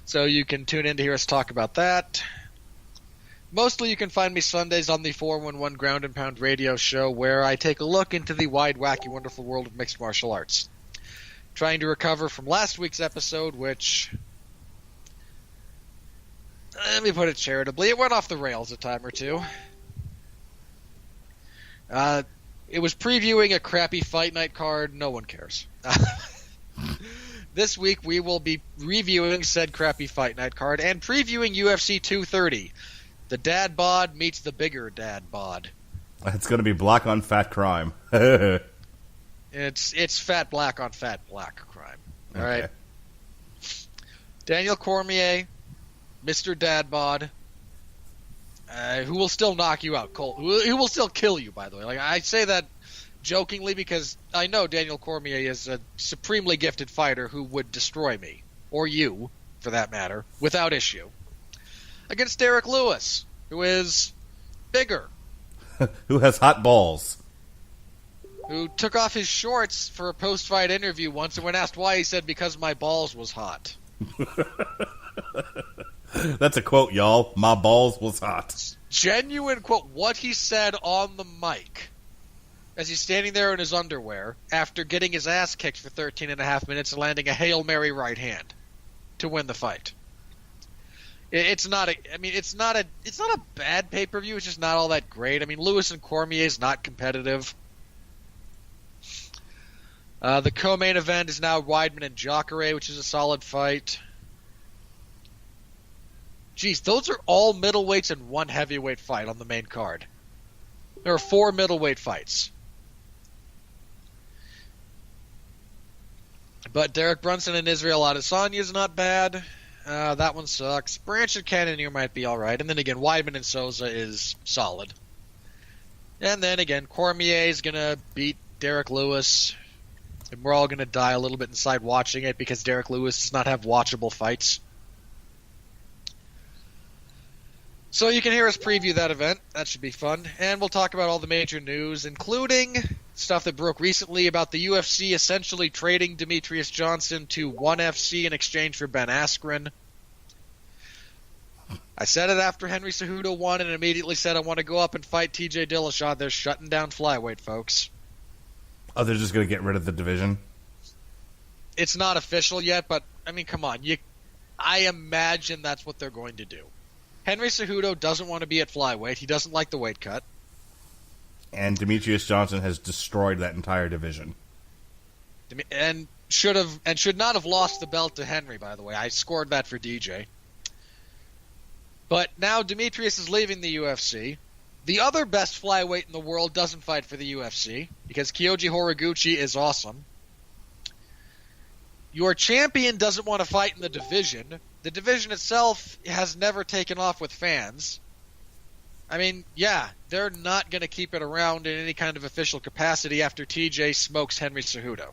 So you can tune in to hear us talk about that. Mostly you can find me Sundays on the 411 Ground and Pound radio show, where I take a look into the wide, wacky, wonderful world of mixed martial arts. Trying to recover from last week's episode, which, let me put it charitably, it went off the rails a time or two. It was previewing a crappy Fight Night card. No one cares. This week we will be reviewing said crappy Fight Night card and previewing UFC 230. The dad bod meets the bigger dad bod. It's going to be black on fat crime. It's fat black on fat black crime. All right. Daniel Cormier, Mr. Dad bod, who will still knock you out cold. Who will still kill you, by the way. Like, I say that jokingly because I know Daniel Cormier is a supremely gifted fighter who would destroy me, or you, for that matter, without issue. Against Derek Lewis, who is bigger. Who has hot balls. Who took off his shorts for a post-fight interview once, and when asked why, he said, because my balls was hot. That's a quote, y'all. My balls was hot. Genuine quote. What he said on the mic as he's standing there in his underwear after getting his ass kicked for 13 and a half minutes and landing a Hail Mary right hand to win the fight. It's not a bad pay-per-view. It's just not all that great. I mean, Lewis and Cormier is not competitive. The co-main event is now Weidman and Jacare, which is a solid fight. Jeez, those are all middleweights and one heavyweight fight on the main card. There are 4 middleweight fights. But Derek Brunson and Israel Adesanya is not bad. That one sucks. Branch and Cannonier might be alright. And then again, Weidman and Souza is solid. And then again, Cormier is going to beat Derek Lewis. And we're all going to die a little bit inside watching it because Derek Lewis does not have watchable fights. So you can hear us preview that event. That should be fun. And we'll talk about all the major news, including stuff that broke recently about the UFC essentially trading Demetrius Johnson to ONE FC in exchange for Ben Askren. I said it after Henry Cejudo won and immediately said I want to go up and fight TJ Dillashaw. They're shutting down flyweight, folks. Oh, they're just going to get rid of the division? It's not official yet, but, I mean, come on. I imagine that's what they're going to do. Henry Cejudo doesn't want to be at flyweight. He doesn't like the weight cut. And Demetrius Johnson has destroyed that entire division. And should not have lost the belt to Henry, by the way. I scored that for DJ. But now Demetrius is leaving the UFC. The other best flyweight in the world doesn't fight for the UFC because Kyoji Horiguchi is awesome. Your champion doesn't want to fight in the division. The division itself has never taken off with fans. I mean, yeah, they're not going to keep it around in any kind of official capacity after TJ smokes Henry Cejudo.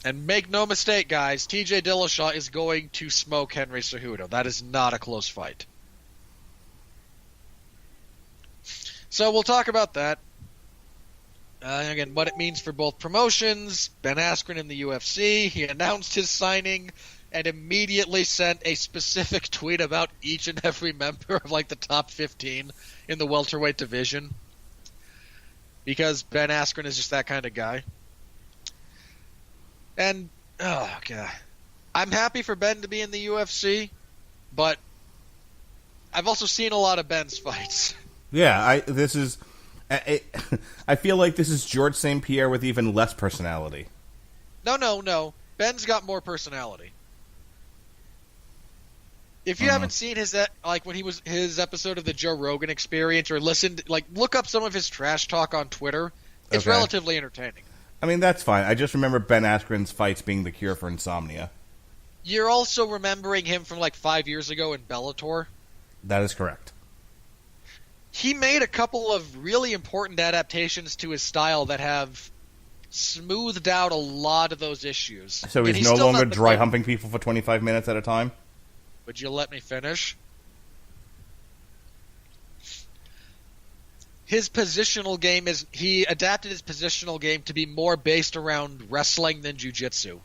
And make no mistake, guys, TJ Dillashaw is going to smoke Henry Cejudo. That is not a close fight. So we'll talk about that. Again, what it means for both promotions. Ben Askren in the UFC. He announced his signing and immediately sent a specific tweet about each and every member of like the top 15 in the welterweight division. Because Ben Askren is just that kind of guy. And, oh, God. I'm happy for Ben to be in the UFC, but I've also seen a lot of Ben's fights. Yeah, I feel like this is George St. Pierre with even less personality. No. Ben's got more personality. If you haven't seen his episode of the Joe Rogan Experience or look up some of his trash talk on Twitter. It's relatively entertaining. I mean, that's fine. I just remember Ben Askren's fights being the cure for insomnia. You're also remembering him from 5 years ago in Bellator. That is correct. He made a couple of really important adaptations to his style that have smoothed out a lot of those issues. So he's no longer dry humping people for 25 minutes at a time? Would you let me finish? His positional game he adapted his positional game to be more based around wrestling than jiu-jitsu.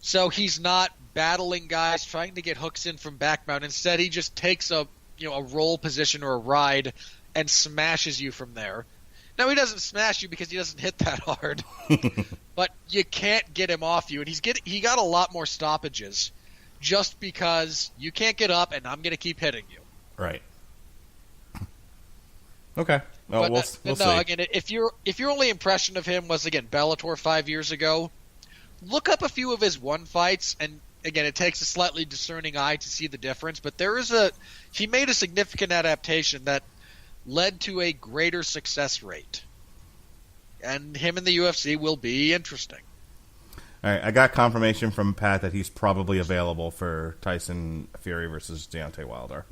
So he's not battling guys, trying to get hooks in from back mount. Instead, he just takes a roll position or a ride and smashes you from there. Now, he doesn't smash you because he doesn't hit that hard, but you can't get him off you. And he got a lot more stoppages just because you can't get up and I'm going to keep hitting you. Right. Okay. Well, we'll see. Again, if your only impression of him was, again, Bellator 5 years ago, look up a few of his one fights, and again, it takes a slightly discerning eye to see the difference, but he made a significant adaptation that led to a greater success rate. And him in the UFC will be interesting. All right, I got confirmation from Pat that he's probably available for Tyson Fury versus Deontay Wilder.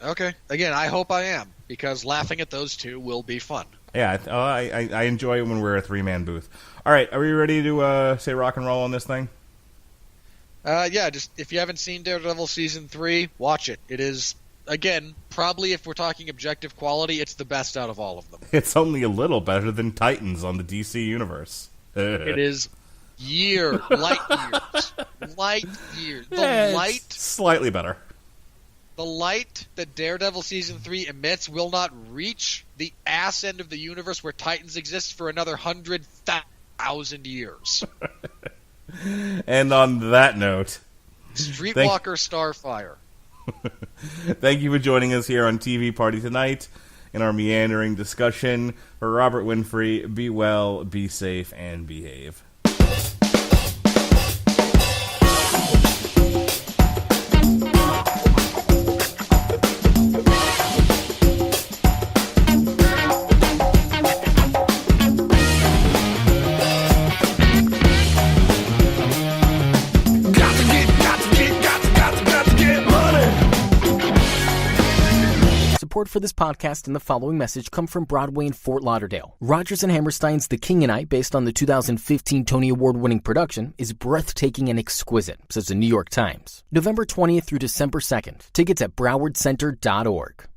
Okay. Again, I hope I am, because laughing at those two will be fun. Yeah, I enjoy it when we're a three-man booth. All right, are we ready to say rock and roll on this thing? Yeah, just if you haven't seen Daredevil Season 3, watch it. It is, again, probably if we're talking objective quality, it's the best out of all of them. It's only a little better than Titans on the DC Universe. It is light years. Slightly better. The light that Daredevil Season 3 emits will not reach the ass end of the universe where Titans exist for another 100,000 years. And on that note... Streetwalker Starfire. Thank you for joining us here on TV Party tonight in our meandering discussion. For Robert Winfrey, be well, be safe, and behave. Support for this podcast and the following message come from Broadway in Fort Lauderdale. Rodgers and Hammerstein's The King and I, based on the 2015 Tony Award-winning production, is breathtaking and exquisite, says the New York Times. November 20th through December 2nd. Tickets at browardcenter.org.